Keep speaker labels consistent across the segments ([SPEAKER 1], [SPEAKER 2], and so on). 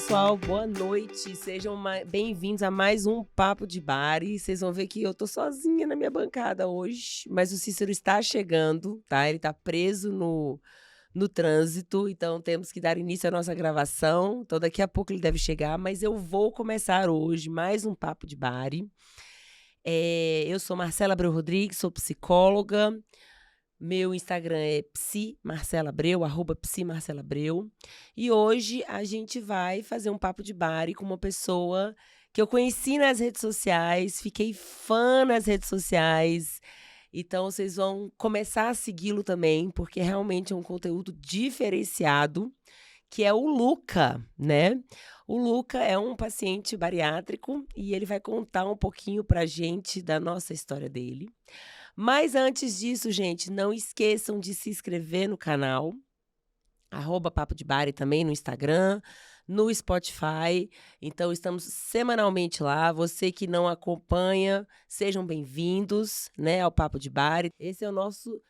[SPEAKER 1] pessoal, boa noite, sejam bem-vindos a mais um Papo de Bar. E vocês vão ver que eu tô sozinha na minha bancada hoje, mas o Cícero está chegando, tá? Ele tá preso no trânsito, então temos que dar início à nossa gravação. Então daqui a pouco ele deve chegar, mas eu vou começar hoje mais um Papo de Bar. Eu sou Marcela Abreu Rodrigues, sou psicóloga. Meu Instagram é psimarcelabreu, @psimarcelabreu. E hoje a gente vai fazer um papo de bar com uma pessoa que eu conheci nas redes sociais, fiquei fã nas redes sociais. Então vocês vão começar a segui-lo também, porque realmente é um conteúdo diferenciado, que é o Luca, né? O Luca é um paciente bariátrico e ele vai contar um pouquinho pra gente da nossa história dele. Mas antes disso, gente, não esqueçam de se inscrever no canal, @Papo de Bari também no Instagram, no Spotify. Então, estamos semanalmente lá. Você que não acompanha, sejam bem-vindos, né, ao Papo de Bari. Esse é o nosso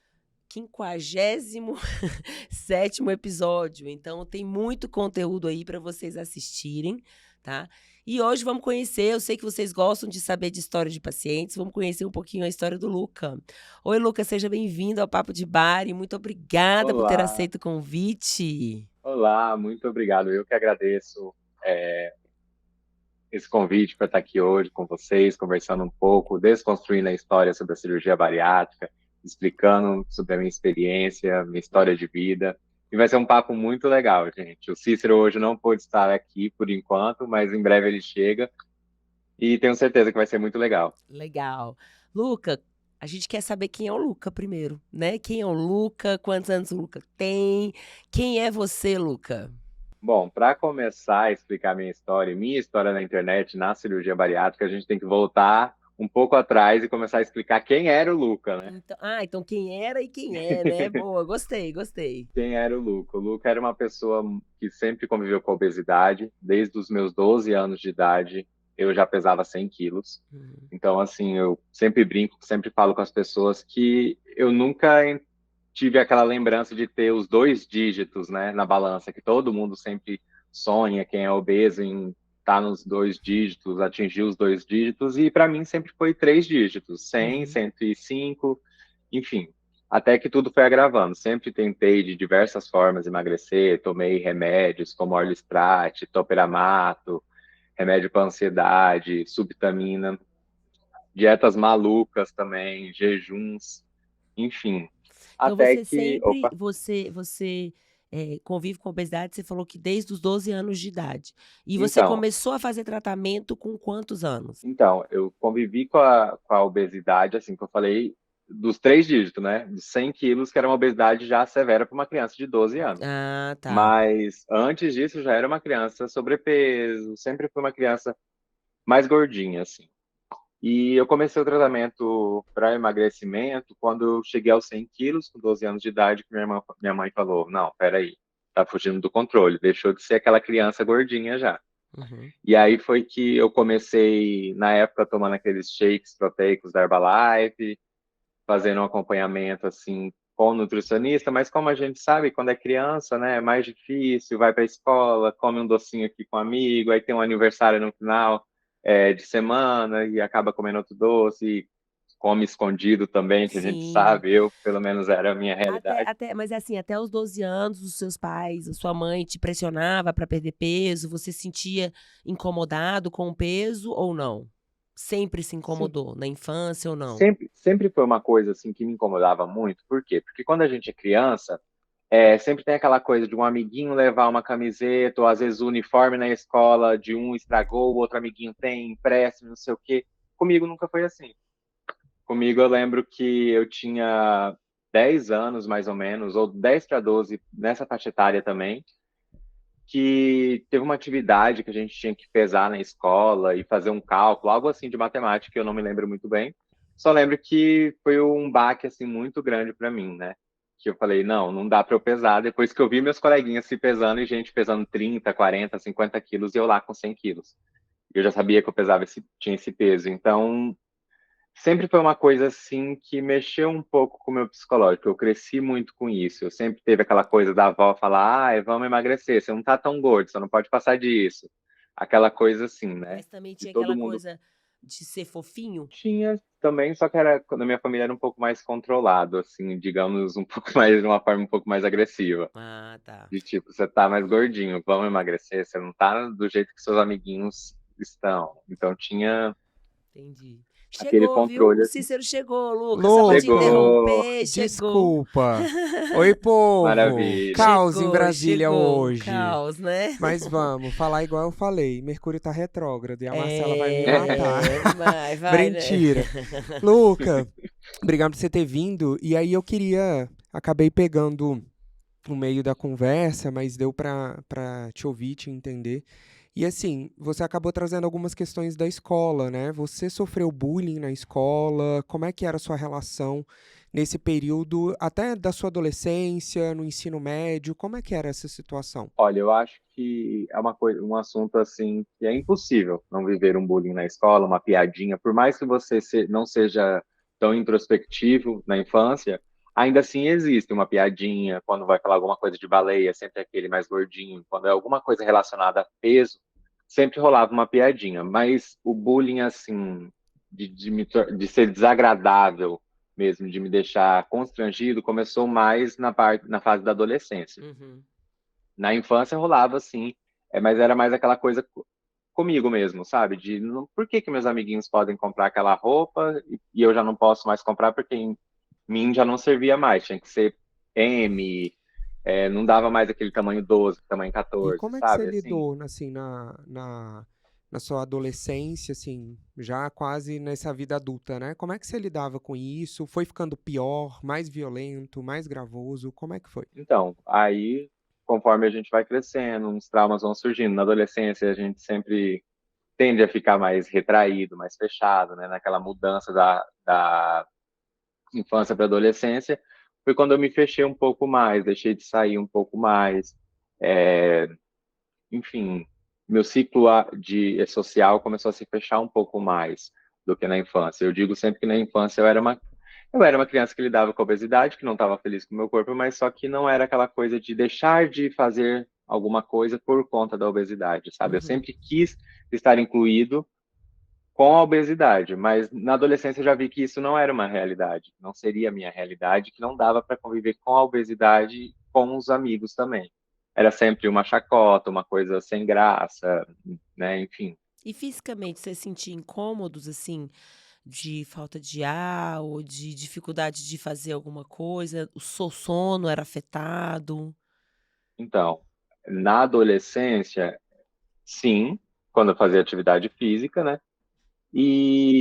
[SPEAKER 1] 57º episódio, então tem muito conteúdo aí para vocês assistirem, tá? E hoje vamos conhecer, eu sei que vocês gostam de saber de história de pacientes, vamos conhecer um pouquinho a história do Luca. Oi, Luca, seja bem-vindo ao Papo de Bar e muito obrigada por ter
[SPEAKER 2] Olá,
[SPEAKER 1] aceito o convite.
[SPEAKER 2] olá, muito obrigado. Eu que agradeço esse convite para estar aqui hoje com vocês, conversando um pouco, desconstruindo a história sobre a cirurgia bariátrica, explicando sobre a minha experiência, minha história de vida. E vai ser um papo muito legal, gente. O Cícero hoje não pôde estar aqui por enquanto, mas em breve ele chega e tenho certeza que vai ser muito legal.
[SPEAKER 1] Legal. Luca, a gente quer saber quem é o Luca primeiro, né? Quem é o Luca, quantos anos o Luca tem, quem é você, Luca?
[SPEAKER 2] Bom, para começar a explicar minha história na internet, na cirurgia bariátrica, a gente tem que voltar um pouco atrás e começar a explicar quem era o Luca, né?
[SPEAKER 1] Então quem era e quem é, né? Boa, gostei, gostei.
[SPEAKER 2] Quem era o Luca? O Luca era uma pessoa que sempre conviveu com obesidade. Desde os meus 12 anos de idade, eu já pesava 100 quilos.
[SPEAKER 1] Uhum.
[SPEAKER 2] Então, assim, eu sempre brinco, sempre falo com as pessoas que eu nunca tive aquela lembrança de ter os dois dígitos, né, na balança, que todo mundo sempre sonha, quem é obeso, em estar nos dois dígitos, atingir os dois dígitos, e para mim sempre foi três dígitos, 100,
[SPEAKER 1] Uhum.
[SPEAKER 2] 105, enfim, até que tudo foi agravando. Sempre tentei de diversas formas emagrecer, tomei remédios como Orlistat, Topiramato, remédio para ansiedade, subtamina, dietas malucas também, jejuns, enfim.
[SPEAKER 1] Então
[SPEAKER 2] Até
[SPEAKER 1] você
[SPEAKER 2] que,
[SPEAKER 1] sempre,
[SPEAKER 2] opa,
[SPEAKER 1] convive com obesidade, você falou que desde os 12 anos de idade. E você
[SPEAKER 2] então,
[SPEAKER 1] começou a fazer tratamento com quantos anos?
[SPEAKER 2] então, eu convivi com a obesidade, assim, que eu falei, dos três dígitos, né? Dos 100 quilos, que era uma obesidade já severa para uma criança de 12 anos.
[SPEAKER 1] Ah, tá.
[SPEAKER 2] Mas antes disso, já era uma criança sobrepeso, sempre fui uma criança mais gordinha, assim. E eu comecei o tratamento para emagrecimento quando eu cheguei aos 100 quilos, com 12 anos de idade, que minha mãe falou, não, peraí, tá fugindo do controle, deixou de ser aquela criança gordinha já.
[SPEAKER 1] Uhum.
[SPEAKER 2] E aí foi que eu comecei, na época, tomando aqueles shakes proteicos da Herbalife, fazendo um acompanhamento, assim, com o nutricionista, mas como a gente sabe, quando é criança, né, é mais difícil, vai para a escola, come um docinho aqui com um amigo, aí tem um aniversário no final de semana e acaba comendo outro doce, e come escondido também, que a gente
[SPEAKER 1] Sim.
[SPEAKER 2] sabe, eu, pelo menos, era a minha realidade.
[SPEAKER 1] Mas assim, até os 12 anos, os seus pais, a sua mãe te pressionava para perder peso, você se sentia incomodado com o peso ou não? Sempre se
[SPEAKER 2] Sim,
[SPEAKER 1] incomodou, na infância ou não?
[SPEAKER 2] sempre foi uma coisa, assim, que me incomodava muito, por quê? Porque quando a gente é criança, sempre tem aquela coisa de um amiguinho levar uma camiseta, ou às vezes o uniforme na escola de um estragou, o outro amiguinho tem, empréstimo, não sei o quê. Comigo nunca foi assim. Comigo eu lembro que eu tinha 10 anos, mais ou menos, ou 10 para 12 nessa faixa etária também, que teve uma atividade que a gente tinha que pesar na escola e fazer um cálculo, algo assim de matemática, que eu não me lembro muito bem. Só lembro que foi um baque assim muito grande para mim, né? Que eu falei, não, não dá para eu pesar. Depois que eu vi meus coleguinhas se pesando e gente pesando 30, 40, 50 quilos e eu lá com 100 quilos. Eu já sabia que eu pesava tinha esse peso. Então, sempre foi uma coisa assim que mexeu um pouco com o meu psicológico. Eu cresci muito com isso. Eu sempre teve aquela coisa da avó falar: "Ai, vamos emagrecer, você não tá tão gordo, você não pode passar disso". Aquela coisa assim, né?
[SPEAKER 1] Mas também
[SPEAKER 2] De
[SPEAKER 1] tinha
[SPEAKER 2] todo
[SPEAKER 1] aquela
[SPEAKER 2] mundo
[SPEAKER 1] coisa de ser fofinho?
[SPEAKER 2] tinha também, só que era quando a minha família era um pouco mais controlado, assim, digamos, um pouco mais de uma forma um pouco mais agressiva.
[SPEAKER 1] Ah, tá.
[SPEAKER 2] De tipo, você tá mais gordinho, vamos emagrecer, você não tá do jeito que seus amiguinhos estão. Então tinha
[SPEAKER 1] Entendi.
[SPEAKER 2] aquele
[SPEAKER 1] Chegou, viu?
[SPEAKER 2] controle
[SPEAKER 1] O
[SPEAKER 2] assim.
[SPEAKER 1] Cícero chegou, Lucas. Só pra te
[SPEAKER 3] Louco!
[SPEAKER 2] Chegou,
[SPEAKER 1] interromper, chegou.
[SPEAKER 3] Desculpa. Oi, povo!
[SPEAKER 2] maravilha.
[SPEAKER 3] Caos em
[SPEAKER 1] Chegou,
[SPEAKER 3] Brasília
[SPEAKER 1] chegou.
[SPEAKER 3] hoje.
[SPEAKER 1] Caos, né?
[SPEAKER 3] Mas vamos, falar igual eu falei. Mercúrio tá retrógrado e a Marcela vai me matar.
[SPEAKER 1] É, vai, né?
[SPEAKER 3] Mentira. Luca, obrigado por você ter vindo. E aí eu queria. Acabei pegando no meio da conversa, mas deu pra te ouvir, te entender. E assim, você acabou trazendo algumas questões da escola, né? Você sofreu bullying na escola? Como é que era a sua relação nesse período, até da sua adolescência, no ensino médio? Como é que era essa situação?
[SPEAKER 2] Olha, eu acho que é uma coisa, um assunto assim que é impossível não viver um bullying na escola, uma piadinha, por mais que você não seja tão introspectivo na infância, ainda assim existe uma piadinha quando vai falar alguma coisa de baleia, sempre aquele mais gordinho, quando é alguma coisa relacionada a peso, sempre rolava uma piadinha, mas o bullying assim de ser desagradável mesmo, de me deixar constrangido, começou mais na fase da adolescência.
[SPEAKER 1] Uhum.
[SPEAKER 2] Na infância rolava assim, mas era mais aquela coisa comigo mesmo, sabe? De por que que meus amiguinhos podem comprar aquela roupa e eu já não posso mais comprar porque em mim já não servia mais, tinha que ser M, não dava mais aquele tamanho 12, tamanho
[SPEAKER 3] E
[SPEAKER 2] 14,
[SPEAKER 3] como é que você
[SPEAKER 2] sabe? Assim.
[SPEAKER 3] lidou, assim, na sua adolescência, assim, já quase nessa vida adulta, né? Como é que você lidava com isso? Foi ficando pior, mais violento, mais gravoso? Como é que foi?
[SPEAKER 2] Então, aí, conforme a gente vai crescendo, uns traumas vão surgindo. Na adolescência, a gente sempre tende a ficar mais retraído, mais fechado, né? Naquela mudança da infância para adolescência, foi quando eu me fechei um pouco mais, deixei de sair um pouco mais. É, enfim, meu ciclo social começou a se fechar um pouco mais do que na infância. Eu digo sempre que na infância eu era uma criança que lidava com a obesidade, que não estava feliz com o meu corpo, mas só que não era aquela coisa de deixar de fazer alguma coisa por conta da obesidade, sabe? Eu
[SPEAKER 1] Uhum.
[SPEAKER 2] sempre quis estar incluído com a obesidade, mas na adolescência eu já vi que isso não era uma realidade, não seria a minha realidade, que não dava para conviver com a obesidade com os amigos também. Era sempre uma chacota, uma coisa sem graça, né? Enfim.
[SPEAKER 1] E fisicamente, você sentia incômodos, assim, de falta de ar ou de dificuldade de fazer alguma coisa? O seu sono era afetado?
[SPEAKER 2] Então, na adolescência, sim, quando eu fazia atividade física, né?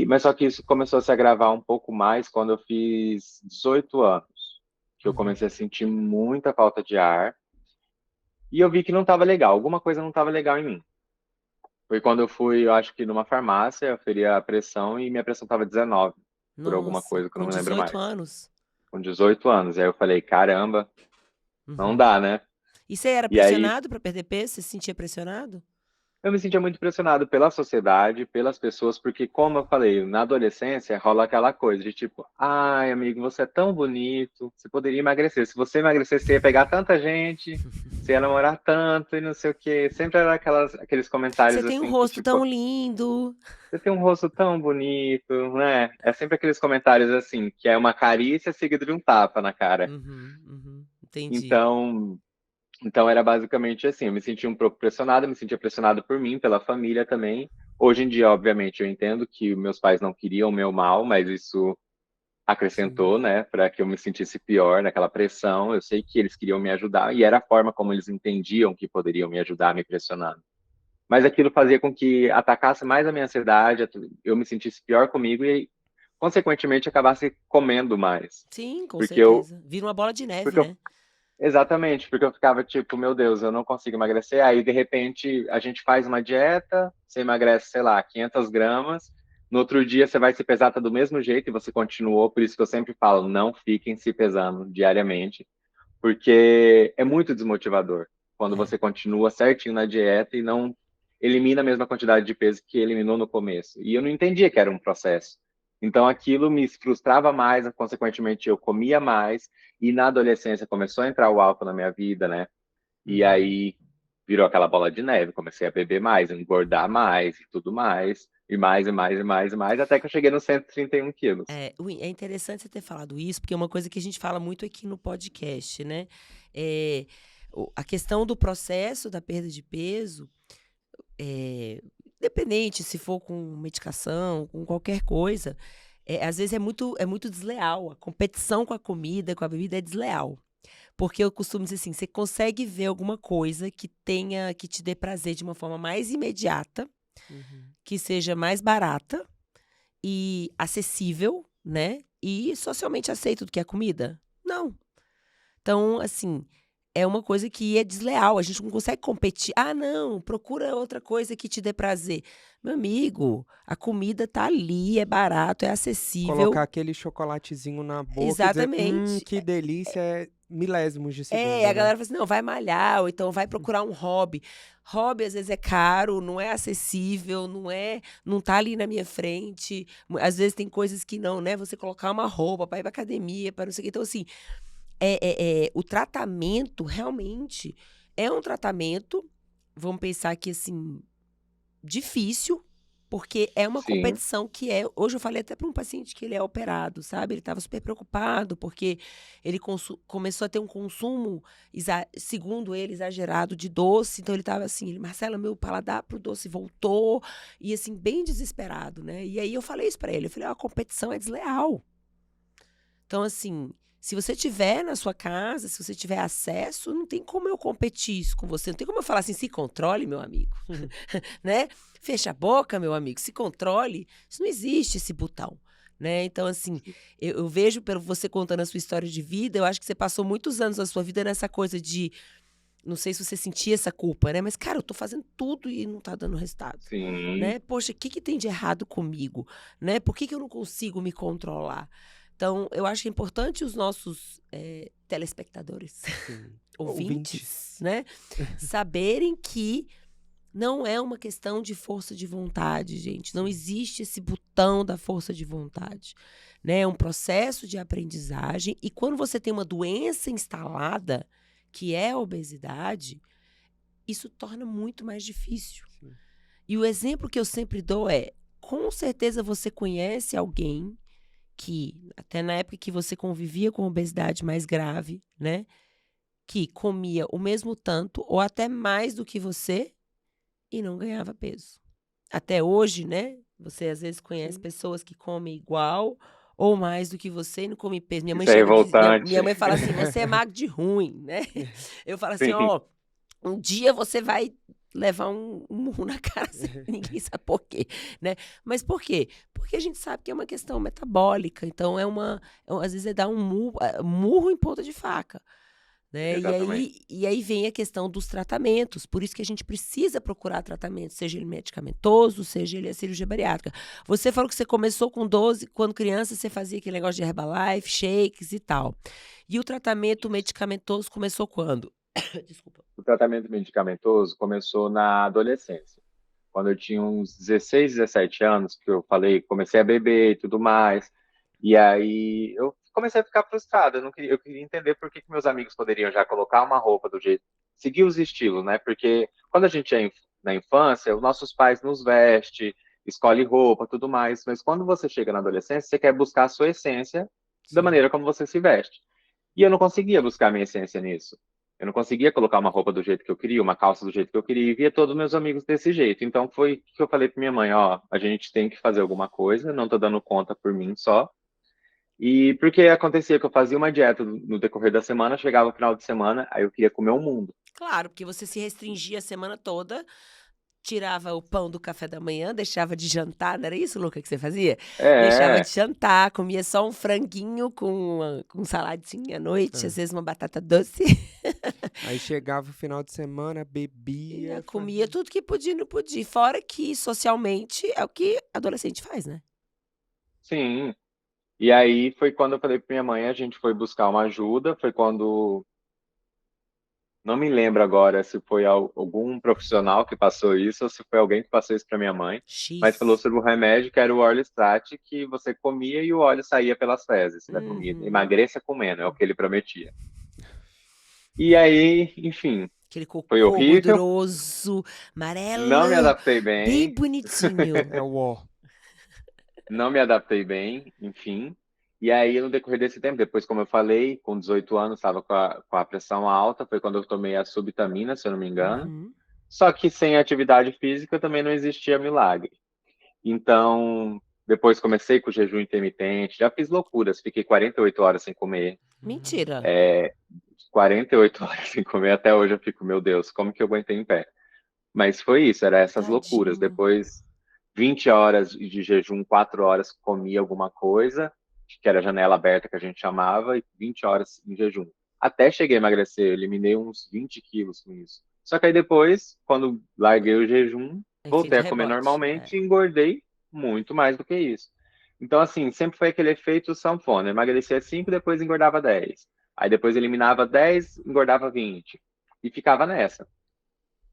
[SPEAKER 2] Mas só que isso começou a se agravar um pouco mais quando eu fiz 18 anos, que eu
[SPEAKER 1] Uhum.
[SPEAKER 2] comecei a sentir muita falta de ar e eu vi que não estava legal, alguma coisa não estava legal em mim. Foi quando eu fui, eu acho que numa farmácia, eu feri a pressão e minha pressão estava 19, por alguma
[SPEAKER 1] Nossa,
[SPEAKER 2] coisa que eu
[SPEAKER 1] com
[SPEAKER 2] não me lembro
[SPEAKER 1] 18
[SPEAKER 2] mais.
[SPEAKER 1] anos?
[SPEAKER 2] Com 18 anos. Aí eu falei, caramba, não
[SPEAKER 1] Uhum.
[SPEAKER 2] dá, né?
[SPEAKER 1] E você era
[SPEAKER 2] E aí
[SPEAKER 1] pressionado para perder peso? Você se sentia pressionado?
[SPEAKER 2] eu me sentia muito pressionado pela sociedade, pelas pessoas, porque, como eu falei, na adolescência rola aquela coisa de tipo, ai, amigo, você é tão bonito, você poderia emagrecer. Se você emagrecer, você ia pegar tanta gente, você ia namorar tanto e não sei o quê. Sempre era aqueles
[SPEAKER 1] Você
[SPEAKER 2] comentários
[SPEAKER 1] tem um
[SPEAKER 2] assim que,
[SPEAKER 1] rosto tão
[SPEAKER 2] tipo,
[SPEAKER 1] lindo.
[SPEAKER 2] você tem um rosto tão bonito, né? É sempre aqueles comentários assim, que é uma carícia seguido de um tapa na cara.
[SPEAKER 1] Uhum, uhum, entendi.
[SPEAKER 2] Então, então era basicamente assim, eu me sentia um pouco pressionado, me sentia pressionado por mim, pela família também. Hoje em dia, obviamente, eu entendo que meus pais não queriam o meu mal, mas isso
[SPEAKER 3] Sim.
[SPEAKER 2] acrescentou, né, para que eu me sentisse pior naquela pressão. Eu sei que eles queriam me ajudar e era a forma como eles entendiam que poderiam me ajudar, me pressionando. Mas aquilo fazia com que atacasse mais a minha ansiedade, eu me sentisse pior comigo e, consequentemente, acabasse comendo mais.
[SPEAKER 1] Sim, com
[SPEAKER 2] Porque eu,
[SPEAKER 1] certeza. Vira uma bola de neve,
[SPEAKER 2] porque eu,
[SPEAKER 1] né?
[SPEAKER 2] exatamente, porque eu ficava tipo, meu Deus, eu não consigo emagrecer. Aí, de repente, a gente faz uma dieta, você emagrece, sei lá, 500 gramas. No outro dia, você vai se pesar, tá do mesmo jeito e você continuou. Por isso que eu sempre falo, não fiquem se pesando diariamente, porque é muito desmotivador quando
[SPEAKER 1] É.
[SPEAKER 2] você continua certinho na dieta e não elimina a mesma quantidade de peso que eliminou no começo. E eu não entendia que era um processo. Então aquilo me frustrava mais, consequentemente eu comia mais, e na adolescência começou a entrar o álcool na minha vida, né? E
[SPEAKER 3] Uhum.
[SPEAKER 2] aí virou aquela bola de neve, comecei a beber mais, engordar mais e tudo mais, e mais, e mais, e mais, e mais, até que eu cheguei nos 131 quilos.
[SPEAKER 1] É interessante você ter falado isso, porque é uma coisa que a gente fala muito aqui no podcast, né? É, a questão do processo da perda de peso, é, independente se for com medicação, com qualquer coisa, às vezes é muito desleal. A competição com a comida, com a bebida é desleal. Porque eu costumo dizer assim, você consegue ver alguma coisa que te dê prazer de uma forma mais imediata,
[SPEAKER 3] Uhum.
[SPEAKER 1] que seja mais barata e acessível, né, e socialmente aceito do que é comida? Não. Então, assim, é uma coisa que é desleal, a gente não consegue competir. "Ah, não, procura outra coisa que te dê prazer". Meu amigo, a comida tá ali, é barato, é acessível.
[SPEAKER 3] Colocar aquele chocolatezinho na boca e dizer,
[SPEAKER 1] Exatamente.
[SPEAKER 3] que delícia, é milésimos de
[SPEAKER 1] É, a
[SPEAKER 3] segundo, né?
[SPEAKER 1] galera fala assim: "Não, vai malhar", ou então vai procurar um hobby. Hobby, às vezes, é caro, não é acessível, não tá ali na minha frente. Às vezes tem coisas que não, né, você colocar uma roupa para ir pra academia, para não sei o quê. Então, assim, o tratamento realmente é um tratamento, vamos pensar que, assim, difícil, porque é uma
[SPEAKER 2] Sim,
[SPEAKER 1] competição que é hoje eu falei até para um paciente que ele é operado, sabe, ele estava super preocupado, porque ele começou a ter um consumo segundo ele, exagerado de doce, então ele estava assim, ele: "Marcela, meu paladar pro doce voltou", e assim, bem desesperado, né. E aí eu falei isso para ele, eu falei: "Ó, a competição é desleal". Então, assim, se você tiver na sua casa, se você tiver acesso, não tem como eu competir isso com você, não tem como eu falar assim: "Se controle, meu amigo", né. "Fecha a boca, meu amigo, se controle", isso não existe esse botão, né. Então, assim, eu vejo pelo você contando a sua história de vida, eu acho que você passou muitos anos da sua vida nessa coisa de não sei se você sentia essa culpa, né, mas: "Cara, eu tô fazendo tudo e não tá dando resultado",
[SPEAKER 2] sim,
[SPEAKER 1] né. "Poxa, o que que tem de errado comigo?", né. "Por que que eu não consigo me controlar?". Então, eu acho que é importante os nossos, telespectadores,
[SPEAKER 3] Sim.
[SPEAKER 1] ouvintes,
[SPEAKER 3] Ouvintes.
[SPEAKER 1] né, saberem que não é uma questão de força de vontade, gente, não
[SPEAKER 3] Sim.
[SPEAKER 1] existe esse botão da força de vontade, né, é um processo de aprendizagem e quando você tem uma doença instalada, que é a obesidade, isso torna muito mais difícil.
[SPEAKER 3] Sim.
[SPEAKER 1] E o exemplo que eu sempre dou é, com certeza você conhece alguém que, até na época que você convivia com obesidade mais grave, né, que comia o mesmo tanto ou até mais do que você e não ganhava peso. Até hoje, né, você às vezes conhece
[SPEAKER 3] Sim.
[SPEAKER 1] pessoas que comem igual ou mais do que você e não come peso. Minha mãe
[SPEAKER 2] isso é
[SPEAKER 1] chama de minha
[SPEAKER 2] revoltante.
[SPEAKER 1] mãe fala assim: "Você é magro de ruim", né. Eu falo assim:
[SPEAKER 2] Sim,
[SPEAKER 1] "Ó, um dia você vai levar um murro na cara sem ninguém sabe por quê", né. Mas por quê? Porque a gente sabe que é uma questão metabólica, então às vezes é dar um murro em ponta de faca. Né,
[SPEAKER 2] exatamente.
[SPEAKER 1] e aí vem a questão dos tratamentos, por isso que a gente precisa procurar tratamento, seja ele medicamentoso, seja ele a cirurgia bariátrica. Você falou que você começou com 12, quando criança você fazia aquele negócio de Herbalife, shakes e tal. E o tratamento
[SPEAKER 2] Isso.
[SPEAKER 1] medicamentoso começou quando? Desculpa.
[SPEAKER 2] O tratamento medicamentoso começou na adolescência. Quando eu tinha uns 16, 17 anos, que eu falei, comecei a beber e tudo mais. E aí eu comecei a ficar frustrado. Eu queria entender por que meus amigos poderiam já colocar uma roupa do jeito, seguir os estilos, né? Porque quando a gente é na infância, os nossos pais nos vestem, escolhe roupa, tudo mais. Mas quando você chega na adolescência, você quer buscar a sua essência da
[SPEAKER 3] Sim.
[SPEAKER 2] maneira como você se veste. E eu não conseguia buscar minha essência nisso. Eu não conseguia colocar uma roupa do jeito que eu queria, uma calça do jeito que eu queria, e via todos meus amigos desse jeito. Então foi que eu falei para minha mãe, ó, a gente tem que fazer alguma coisa, não tô dando conta por mim só. E porque acontecia que eu fazia uma dieta no decorrer da semana, chegava o final de semana, aí eu queria comer o mundo.
[SPEAKER 1] Claro, porque você se restringia a semana toda, tirava o pão do café da manhã, deixava de jantar, não era isso, Luca, que você fazia? Deixava de
[SPEAKER 2] É,
[SPEAKER 1] jantar, comia só um franguinho com saladinha à noite, às
[SPEAKER 3] É.
[SPEAKER 1] vezes uma batata doce.
[SPEAKER 3] Aí chegava o final de semana,
[SPEAKER 1] E
[SPEAKER 3] bebia,
[SPEAKER 1] comia
[SPEAKER 3] fazia.
[SPEAKER 1] tudo que podia e não podia. Fora que socialmente é o que adolescente faz, né.
[SPEAKER 2] sim. E aí foi quando eu falei para minha mãe, a gente foi buscar uma ajuda, foi quando Não me lembro agora se foi algum profissional que passou isso ou se foi alguém que passou isso para minha mãe, mas falou
[SPEAKER 1] X.
[SPEAKER 2] sobre o remédio que era o Orlistat, que você comia e o óleo saía pelas fezes, né?
[SPEAKER 1] Uhum.
[SPEAKER 2] Emagreça comendo, é o que ele prometia. E aí, enfim,
[SPEAKER 1] Aquele
[SPEAKER 2] foi
[SPEAKER 1] cocô
[SPEAKER 2] horrível,
[SPEAKER 1] gorduroso,
[SPEAKER 2] não me
[SPEAKER 1] amarelo,
[SPEAKER 2] adaptei
[SPEAKER 1] bem
[SPEAKER 2] bem,
[SPEAKER 1] bonitinho.
[SPEAKER 3] É o ó.
[SPEAKER 2] não me adaptei bem, enfim. E aí, no decorrer desse tempo, depois, como eu falei, com 18 anos, estava com a pressão alta, foi quando eu tomei a subtamina, se eu não me engano.
[SPEAKER 1] Uhum.
[SPEAKER 2] Só que sem atividade física também não existia milagre. Então, depois comecei com o jejum intermitente, já fiz loucuras, fiquei 48 horas sem comer.
[SPEAKER 1] Mentira.
[SPEAKER 2] 48 horas sem comer, até hoje eu fico, meu Deus, como que eu aguentei em pé? Mas foi isso, era essas loucuras.
[SPEAKER 1] Tadinho.
[SPEAKER 2] Depois, 20 horas de jejum, 4 horas comia alguma coisa, que era a janela aberta que a gente chamava, e 20 horas em jejum. Até cheguei a emagrecer, eu eliminei uns 20 quilos com isso. Só que aí depois, quando larguei o jejum, voltei
[SPEAKER 1] Efeito
[SPEAKER 2] a comer
[SPEAKER 1] rebote. É.
[SPEAKER 2] normalmente e engordei muito mais do que isso. Então, assim, sempre foi aquele efeito sanfona. Emagrecia 5, depois engordava 10. Aí depois eliminava 10, engordava 20. E ficava nessa.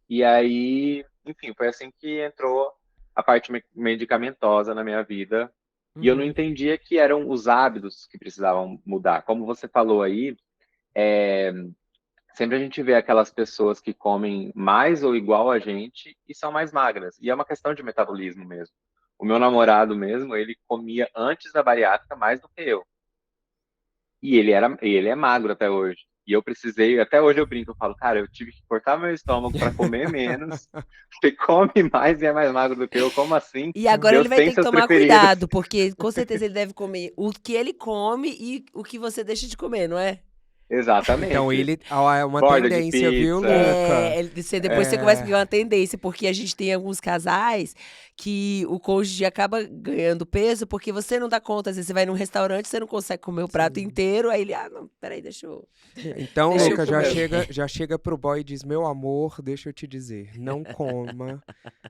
[SPEAKER 2] E aí, enfim, foi assim que entrou a parte medicamentosa na minha vida. E eu não
[SPEAKER 1] Uhum.
[SPEAKER 2] entendia que eram os hábitos que precisavam mudar. Como você falou aí, é, sempre a gente vê aquelas pessoas que comem mais ou igual a gente e são mais magras. E é uma questão de metabolismo mesmo. O meu namorado mesmo, ele comia antes da bariátrica mais do que eu. E ele é magro até hoje. E eu precisei, até hoje eu brinco, eu falo, cara, eu tive que cortar meu estômago para comer menos. Você come mais e é mais magro do que eu, como assim?
[SPEAKER 1] E agora ele
[SPEAKER 2] Deus
[SPEAKER 1] vai
[SPEAKER 2] tem
[SPEAKER 1] ter que
[SPEAKER 2] seus
[SPEAKER 1] tomar
[SPEAKER 2] preferidos.
[SPEAKER 1] cuidado, porque com certeza ele deve comer o que ele come e o que você deixa de comer, não é?
[SPEAKER 3] Então
[SPEAKER 2] Exatamente.
[SPEAKER 3] ele ó, é uma
[SPEAKER 2] Borda de
[SPEAKER 3] tendência, viu,
[SPEAKER 2] pizza.
[SPEAKER 3] Luca?
[SPEAKER 1] Depois você começa a
[SPEAKER 3] É,
[SPEAKER 1] pegar uma tendência, porque a gente tem alguns casais que o cônjuge acaba ganhando peso porque você não dá conta. Às vezes você vai num restaurante, você não consegue comer o prato
[SPEAKER 3] sim.
[SPEAKER 1] inteiro, aí ele, não, peraí,
[SPEAKER 3] Então,
[SPEAKER 2] É
[SPEAKER 1] deixa eu
[SPEAKER 3] Luca,
[SPEAKER 2] isso
[SPEAKER 1] comer.
[SPEAKER 2] mesmo.
[SPEAKER 3] já chega pro boy e diz: Meu amor, deixa eu te dizer, não coma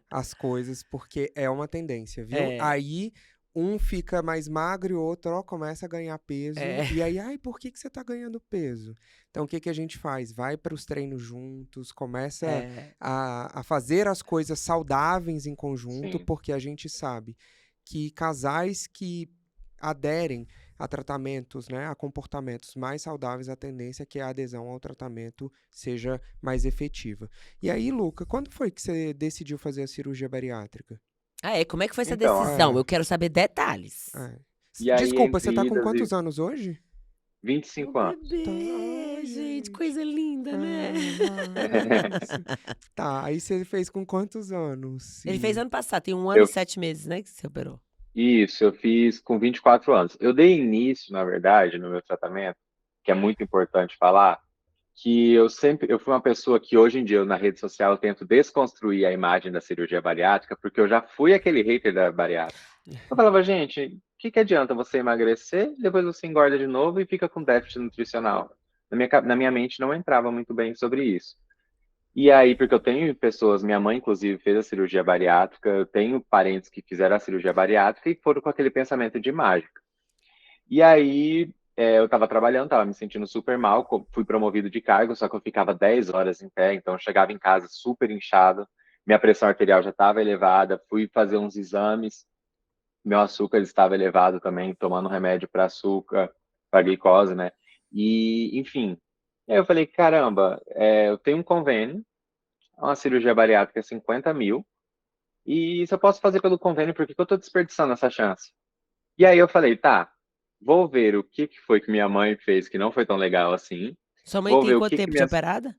[SPEAKER 3] as coisas porque é uma tendência, viu?
[SPEAKER 1] É,
[SPEAKER 3] Aí um fica mais magro e o outro ó, começa a ganhar peso.
[SPEAKER 1] é,
[SPEAKER 3] E aí, ai, por que você tá ganhando peso? Então, o que que a gente faz? Vai para os treinos juntos, começa
[SPEAKER 1] é.
[SPEAKER 3] a fazer as coisas saudáveis em conjunto,
[SPEAKER 2] Sim.
[SPEAKER 3] porque a gente sabe que casais que aderem a tratamentos, né, a comportamentos mais saudáveis, a tendência é que a adesão ao tratamento seja mais efetiva. E aí, Luca, quando foi que você decidiu fazer a cirurgia bariátrica?
[SPEAKER 1] Como é que foi essa
[SPEAKER 2] Então,
[SPEAKER 1] decisão?
[SPEAKER 3] É,
[SPEAKER 1] Eu quero saber detalhes.
[SPEAKER 3] é.
[SPEAKER 2] e aí
[SPEAKER 3] Desculpa, você
[SPEAKER 2] entre
[SPEAKER 3] tá com
[SPEAKER 2] idas e
[SPEAKER 3] quantos anos hoje?
[SPEAKER 2] 25
[SPEAKER 1] Meu
[SPEAKER 2] anos.
[SPEAKER 3] Tá,
[SPEAKER 1] bebê,
[SPEAKER 3] ai,
[SPEAKER 1] gente,
[SPEAKER 3] gente.
[SPEAKER 1] coisa linda, né?
[SPEAKER 3] Isso. Tá, aí você fez com quantos anos?
[SPEAKER 1] Ele fez ano passado, tem 1 ano e
[SPEAKER 2] Eu
[SPEAKER 1] 7 meses, né, que você operou.
[SPEAKER 2] Isso, eu fiz com 24 anos. Eu dei início, na verdade, no meu tratamento, que é muito importante falar, que eu fui uma pessoa que hoje em dia, na rede social, eu tento desconstruir a imagem da cirurgia bariátrica, porque eu já fui aquele hater da bariátrica. Eu falava, gente, o que adianta você emagrecer, depois você engorda de novo e fica com déficit nutricional? Na minha mente não entrava muito bem sobre isso. E aí, porque eu tenho pessoas, minha mãe, inclusive, fez a cirurgia bariátrica, eu tenho parentes que fizeram a cirurgia bariátrica e foram com aquele pensamento de mágica. E aí, eu estava trabalhando, estava me sentindo super mal, fui promovido de cargo, só que eu ficava 10 horas em pé, então eu chegava em casa super inchado, minha pressão arterial já estava elevada, fui fazer uns exames, meu açúcar estava elevado também, tomando remédio para açúcar, para glicose, né? E, enfim, aí eu falei, caramba, eu tenho um convênio, uma cirurgia bariátrica é 50 mil, e se eu posso fazer pelo convênio, por que que eu estou desperdiçando essa chance? E aí eu falei, tá, vou ver o que que foi que minha mãe fez que não foi tão legal assim,
[SPEAKER 1] Sua mãe
[SPEAKER 2] vou
[SPEAKER 1] tem
[SPEAKER 2] ver o
[SPEAKER 1] quanto
[SPEAKER 2] que que
[SPEAKER 1] tempo de operada?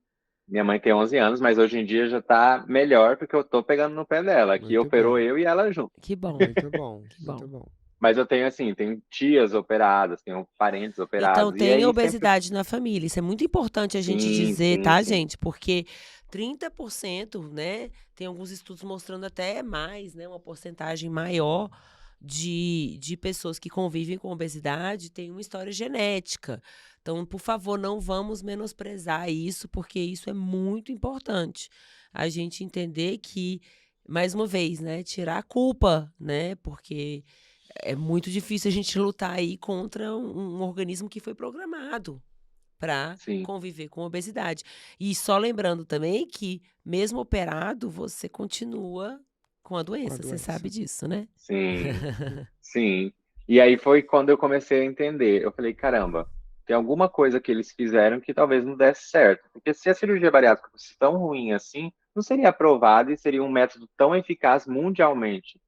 [SPEAKER 2] minha mãe tem 11 anos, mas hoje em dia já tá melhor porque eu tô pegando no pé dela, que
[SPEAKER 3] Muito
[SPEAKER 2] operou
[SPEAKER 3] bem.
[SPEAKER 2] eu e ela junto.
[SPEAKER 1] Que bom,
[SPEAKER 3] Muito bom,
[SPEAKER 1] que
[SPEAKER 3] muito
[SPEAKER 1] bom.
[SPEAKER 3] bom.
[SPEAKER 2] Mas eu tenho assim, tenho tias operadas, tenho parentes
[SPEAKER 1] Então
[SPEAKER 2] operados, e
[SPEAKER 1] tem
[SPEAKER 2] aí sempre,
[SPEAKER 1] obesidade na família, isso é muito importante a gente
[SPEAKER 2] sim,
[SPEAKER 1] dizer,
[SPEAKER 2] sim,
[SPEAKER 1] tá,
[SPEAKER 2] sim,
[SPEAKER 1] gente? Porque 30%, né, tem alguns estudos mostrando até mais, né, uma porcentagem maior de pessoas que convivem com obesidade tem uma história genética. Então, por favor, não vamos menosprezar isso, porque isso é muito importante. A gente entender que, mais uma vez, né, tirar a culpa, né, porque é muito difícil a gente lutar aí contra um organismo que foi programado. para
[SPEAKER 2] Sim.
[SPEAKER 1] conviver com obesidade. E só lembrando também que, mesmo operado, você continua com a doença. Você sabe disso, né?
[SPEAKER 2] Sim, sim. E aí foi quando eu comecei a entender. Eu falei, caramba, tem alguma coisa que eles fizeram que talvez não desse certo. Porque se a cirurgia bariátrica fosse tão ruim assim, não seria aprovada e seria um método tão eficaz mundialmente.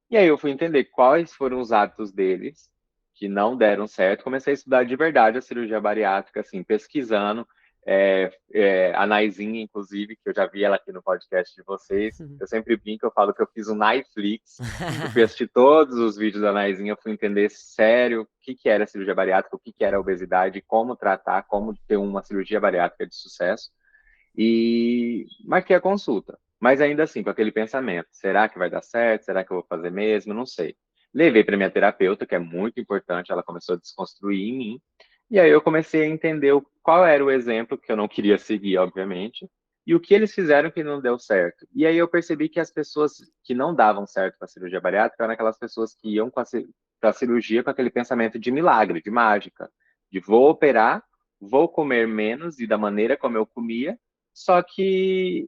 [SPEAKER 2] E aí eu fui entender quais foram os hábitos deles que não deram certo. Comecei a estudar de verdade a cirurgia bariátrica, assim, pesquisando. A Naizinha, inclusive, que eu já vi ela aqui no podcast de vocês. Eu sempre brinco, eu falo que eu fiz um Naiflix. Eu fui assistir todos os vídeos da Naizinha, fui entender sério o que era cirurgia bariátrica, o que era obesidade, como tratar, como ter uma cirurgia bariátrica de sucesso. E marquei a consulta. Mas ainda assim, com aquele pensamento: será que vai dar certo? Será que eu vou fazer mesmo? Não sei. Levei para minha terapeuta, que é muito importante, ela começou a desconstruir em mim. E aí eu comecei a entender qual era o exemplo que eu não queria seguir, obviamente, e o que eles fizeram que não deu certo. E aí eu percebi que as pessoas que não davam certo com a cirurgia bariátrica eram aquelas pessoas que iam para a cirurgia com aquele pensamento de milagre, de mágica, de vou operar, vou comer menos e da maneira como eu comia, só que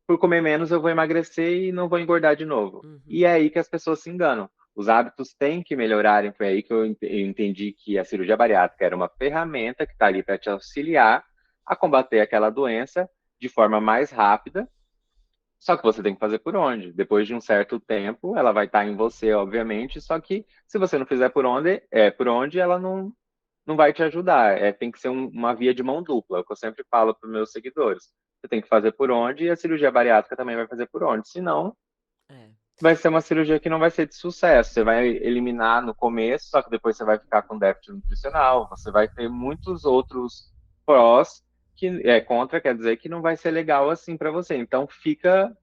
[SPEAKER 2] por comer menos eu vou emagrecer e não vou engordar de novo. E é aí que as pessoas se enganam. Os hábitos têm que melhorarem. Foi aí que eu entendi que a cirurgia bariátrica era uma ferramenta que está ali para te auxiliar a combater aquela doença de forma mais rápida. Só que você tem que fazer por onde? Depois de um certo tempo, ela vai estar em você, obviamente. Só que se você não fizer por onde, ela não vai te ajudar. Tem que ser uma via de mão dupla, é o que eu sempre falo para os meus seguidores. Você tem que fazer por onde e a cirurgia bariátrica também vai fazer por onde. Senão, vai ser uma cirurgia que não vai ser de sucesso. Você vai eliminar no começo, só que depois você vai ficar com déficit nutricional. Você vai ter muitos outros prós que contra, quer dizer que não vai ser legal assim para você. Então, fica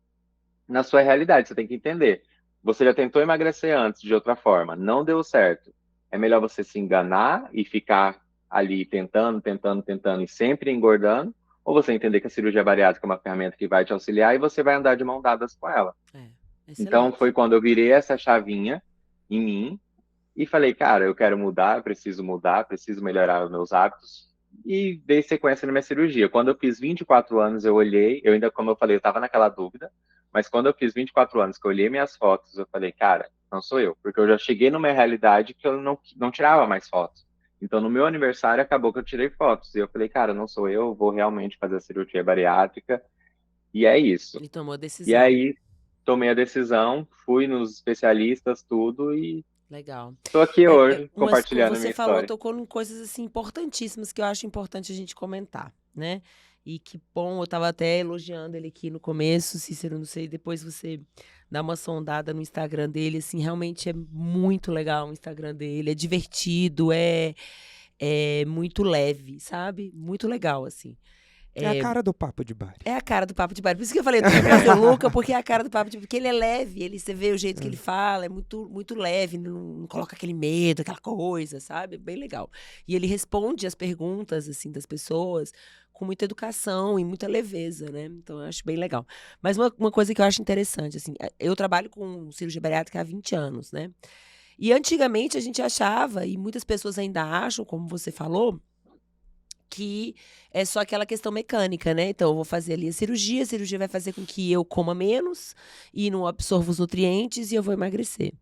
[SPEAKER 2] na sua realidade. Você tem que entender. Você já tentou emagrecer antes de outra forma, não deu certo. É melhor você se enganar e ficar ali tentando e sempre engordando, ou você entender que a cirurgia bariátrica é uma ferramenta que vai te auxiliar e você vai andar de mão dadas com ela. Então foi quando eu virei essa chavinha em mim e falei, cara, eu quero mudar, preciso melhorar os meus hábitos. E dei sequência na minha cirurgia. Quando eu fiz 24 anos, eu olhei, eu ainda, como eu falei, eu estava naquela dúvida, mas quando eu fiz 24 anos, que eu olhei minhas fotos, eu falei, cara, não sou eu, porque eu já cheguei numa realidade que eu não tirava mais fotos. Então, no meu aniversário, acabou que eu tirei fotos. E eu falei, cara, não sou eu vou realmente fazer a cirurgia bariátrica. E é isso.
[SPEAKER 1] E tomou a decisão.
[SPEAKER 2] E aí, tomei a decisão, fui nos especialistas, tudo, e
[SPEAKER 1] legal.
[SPEAKER 2] Estou aqui hoje compartilhando a minha
[SPEAKER 1] Você falou,
[SPEAKER 2] história.
[SPEAKER 1] tocou em coisas assim importantíssimas que eu acho importante a gente comentar, né? E que bom, eu estava até elogiando ele aqui no começo, Cícero, não sei, depois você dá uma sondada no Instagram dele, assim, realmente é muito legal o Instagram dele, é divertido, é muito leve, sabe? Muito legal, assim.
[SPEAKER 3] É a cara do Papo de Bari.
[SPEAKER 1] É a cara do Papo de Bari. Por isso que eu falei, eu tenho que fazer o Luca, porque é a cara do Papo de Bari. Porque ele é leve, você vê o jeito que ele fala, é muito, muito leve, não coloca aquele medo, aquela coisa, sabe? Bem legal. E ele responde as perguntas, assim, das pessoas com muita educação e muita leveza, né? Então, eu acho bem legal. Mas uma coisa que eu acho interessante, assim, eu trabalho com cirurgia bariátrica há 20 anos, né? E antigamente a gente achava, e muitas pessoas ainda acham, como você falou, que é só aquela questão mecânica, né? Então, eu vou fazer ali a cirurgia vai fazer com que eu coma menos e não absorva os nutrientes e eu vou emagrecer.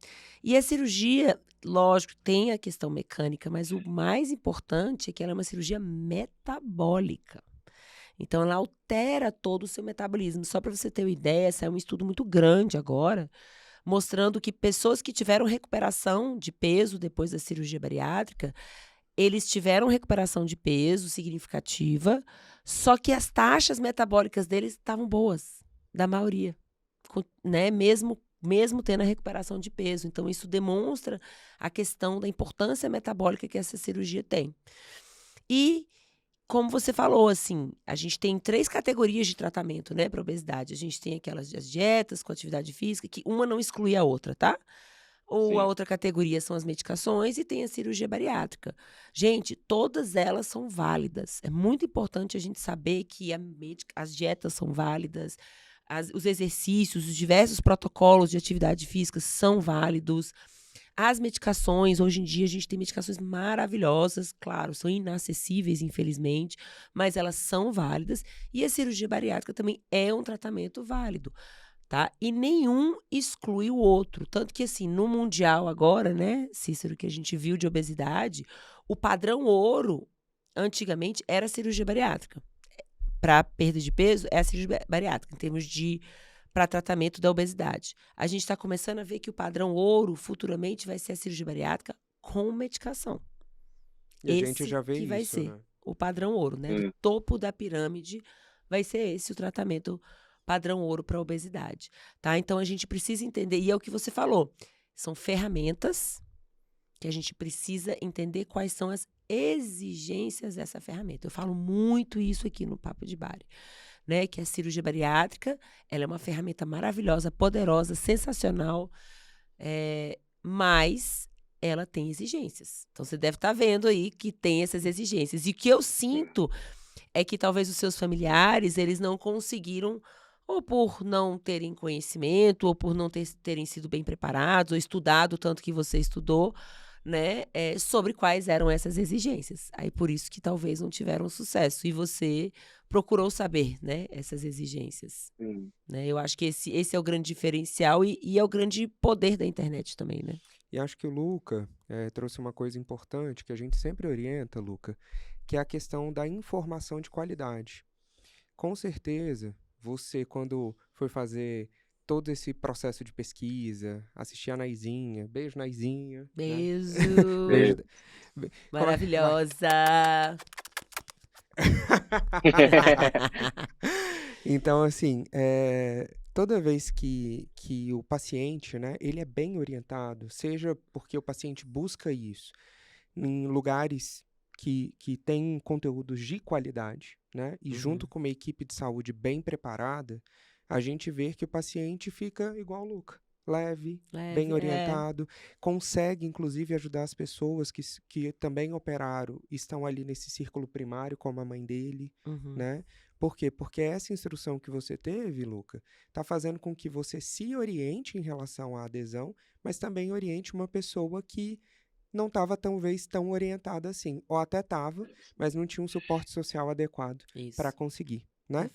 [SPEAKER 1] E a cirurgia, lógico, tem a questão mecânica, mas o mais importante é que ela é uma cirurgia metabólica. Então, ela altera todo o seu metabolismo. Só para você ter uma ideia, saiu um estudo muito grande agora, mostrando que pessoas que tiveram recuperação de peso depois da cirurgia bariátrica, eles tiveram recuperação de peso significativa, só que as taxas metabólicas deles estavam boas, da maioria, né? Mesmo tendo a recuperação de peso. Então, isso demonstra a questão da importância metabólica que essa cirurgia tem. E, como você falou, assim, a gente tem 3 categorias de tratamento, né, para obesidade. A gente tem aquelas das dietas com atividade física, que uma não exclui a outra, tá? Ou
[SPEAKER 2] Sim.
[SPEAKER 1] A outra categoria são as medicações e tem a cirurgia bariátrica. Gente, todas elas são válidas. É muito importante a gente saber que as dietas são válidas, os exercícios, os diversos protocolos de atividade física são válidos. As medicações, hoje em dia, a gente tem medicações maravilhosas, claro, são inacessíveis, infelizmente, mas elas são válidas. E a cirurgia bariátrica também é um tratamento válido, tá? E nenhum exclui o outro. Tanto que, assim, no Mundial agora, né, Cícero, que a gente viu de obesidade, o padrão ouro, antigamente, era a cirurgia bariátrica. Para perda de peso, é a cirurgia bariátrica, em termos de para tratamento da obesidade. A gente está começando a ver que o padrão ouro, futuramente, vai ser a cirurgia bariátrica com medicação.
[SPEAKER 3] E a gente
[SPEAKER 1] Esse
[SPEAKER 3] já vê
[SPEAKER 1] que vai
[SPEAKER 3] isso,
[SPEAKER 1] ser
[SPEAKER 3] né?
[SPEAKER 1] o padrão ouro, né? Do topo da pirâmide vai ser esse o tratamento padrão ouro para obesidade, tá? Então a gente precisa entender, e é o que você falou, são ferramentas que a gente precisa entender quais são as exigências dessa ferramenta. Eu falo muito isso aqui no Papo de Bari, né? Que a cirurgia bariátrica, ela é uma ferramenta maravilhosa, poderosa, sensacional, mas ela tem exigências. Então você deve estar vendo aí que tem essas exigências. E o que eu sinto é que talvez os seus familiares, eles não conseguiram, ou por não terem conhecimento, ou por não terem sido bem preparados, ou estudado tanto que você estudou, né, sobre quais eram essas exigências. Aí por isso que talvez não tiveram sucesso. E você procurou saber, né, essas exigências. Né? Eu acho que esse é o grande diferencial e é o grande poder da internet também, né?
[SPEAKER 3] E acho que o Luca trouxe uma coisa importante que a gente sempre orienta, Luca, que é a questão da informação de qualidade. Com certeza, você, quando foi fazer todo esse processo de pesquisa, assistir a Naizinha, beijo, Naizinha.
[SPEAKER 1] Beijo!
[SPEAKER 3] Né? Beijo.
[SPEAKER 1] Maravilhosa!
[SPEAKER 3] Então, assim, toda vez que o paciente, né, ele é bem orientado, seja porque o paciente busca isso em lugares que tem conteúdos de qualidade, né, e junto com uma equipe de saúde bem preparada, a gente vê que o paciente fica igual o Luca. Leve, bem orientado, consegue inclusive ajudar as pessoas que também operaram, estão ali nesse círculo primário, como a mãe dele, né? Por quê? Porque essa instrução que você teve, Luca, está fazendo com que você se oriente em relação à adesão, mas também oriente uma pessoa que não estava talvez tão orientada assim, ou até estava, mas não tinha um suporte social adequado para conseguir. Né?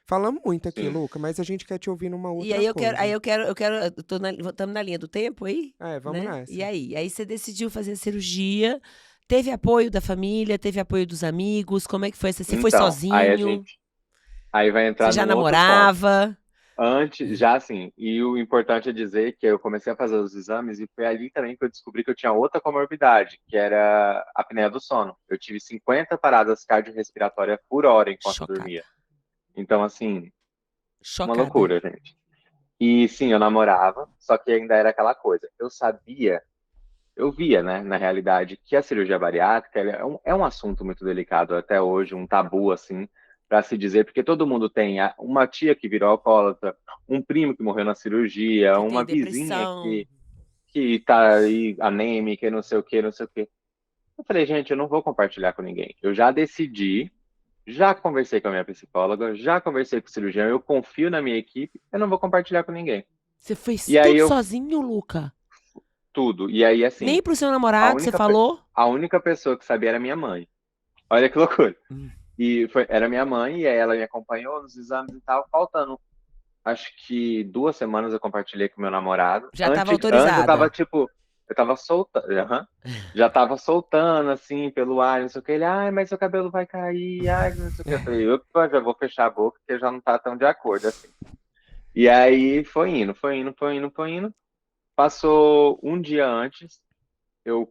[SPEAKER 3] Falamos muito aqui, Luca, mas a gente quer te ouvir numa outra coisa.
[SPEAKER 1] Estamos na linha do tempo aí?
[SPEAKER 3] Vamos
[SPEAKER 1] né?
[SPEAKER 3] nessa.
[SPEAKER 1] E aí você decidiu fazer a cirurgia, teve apoio da família, teve apoio dos amigos, como é que foi? Você foi sozinho?
[SPEAKER 2] Aí vai entrar
[SPEAKER 1] Você já namorava?
[SPEAKER 2] Antes, já assim, e o importante é dizer que eu comecei a fazer os exames e foi ali também que eu descobri que eu tinha outra comorbidade, que era a apneia do sono. Eu tive 50 paradas cardiorrespiratórias por hora enquanto eu dormia. Então, assim, uma loucura, gente. E sim, eu namorava, só que ainda era aquela coisa. Eu via, né, na realidade, que a cirurgia bariátrica é um assunto muito delicado até hoje, um tabu, assim, para se dizer, porque todo mundo tem uma tia que virou alcoólatra, um primo que morreu na cirurgia,
[SPEAKER 1] que
[SPEAKER 2] uma vizinha que tá aí anêmica e não sei o que, não sei o que. Eu falei, gente, eu não vou compartilhar com ninguém. Eu já decidi, já conversei com a minha psicóloga, já conversei com o cirurgião, eu confio na minha equipe, eu não vou compartilhar com ninguém.
[SPEAKER 1] Você fez tudo sozinho, Luca?
[SPEAKER 2] Tudo. E aí, assim...
[SPEAKER 1] Nem pro seu namorado, você falou?
[SPEAKER 2] A única pessoa que sabia era minha mãe. Olha que loucura. E era minha mãe, e aí ela me acompanhou nos exames e tal, faltando. Acho que 2 semanas eu compartilhei com meu namorado.
[SPEAKER 1] Já estava autorizada.
[SPEAKER 2] Antes eu tava, tipo... Eu tava soltando, já tava soltando, assim, pelo ar, não sei o que. Ele, ai, mas seu cabelo vai cair, ai, não sei o que. Eu falei, eu já vou fechar a boca, porque já não tá tão de acordo, assim. E aí, foi indo. Passou um dia antes,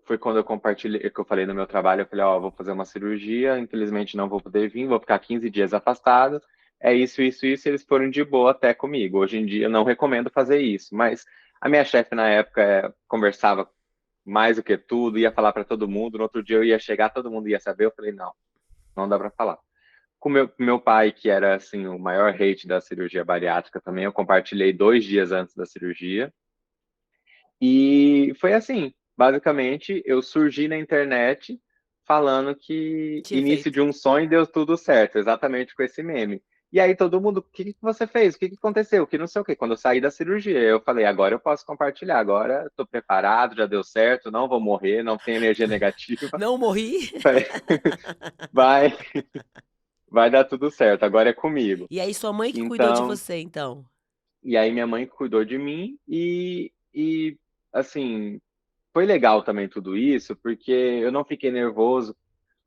[SPEAKER 2] foi quando eu compartilhei, que eu falei no meu trabalho, eu falei, vou fazer uma cirurgia, infelizmente não vou poder vir, vou ficar 15 dias afastado, é isso, eles foram de boa até comigo. Hoje em dia eu não recomendo fazer isso, mas a minha chefe na época conversava mais do que tudo, ia falar para todo mundo, no outro dia eu ia chegar, todo mundo ia saber, eu falei, não dá para falar. Com meu pai, que era assim o maior hate da cirurgia bariátrica também, eu compartilhei 2 dias antes da cirurgia, e foi assim, basicamente, eu surgi na internet falando que início de um sonho deu tudo certo, exatamente com esse meme. E aí todo mundo, o que você fez? O que aconteceu? O que não sei o quê. Quando eu saí da cirurgia, eu falei, agora eu posso compartilhar, agora estou preparado, já deu certo, não vou morrer, não tem energia negativa.
[SPEAKER 1] Não morri?
[SPEAKER 2] Falei, vai, vai dar tudo certo, agora é comigo.
[SPEAKER 1] E aí, sua mãe que cuidou de
[SPEAKER 2] Então,
[SPEAKER 1] você, então?
[SPEAKER 2] e aí minha mãe cuidou de mim e assim, foi legal também tudo isso, porque eu não fiquei nervoso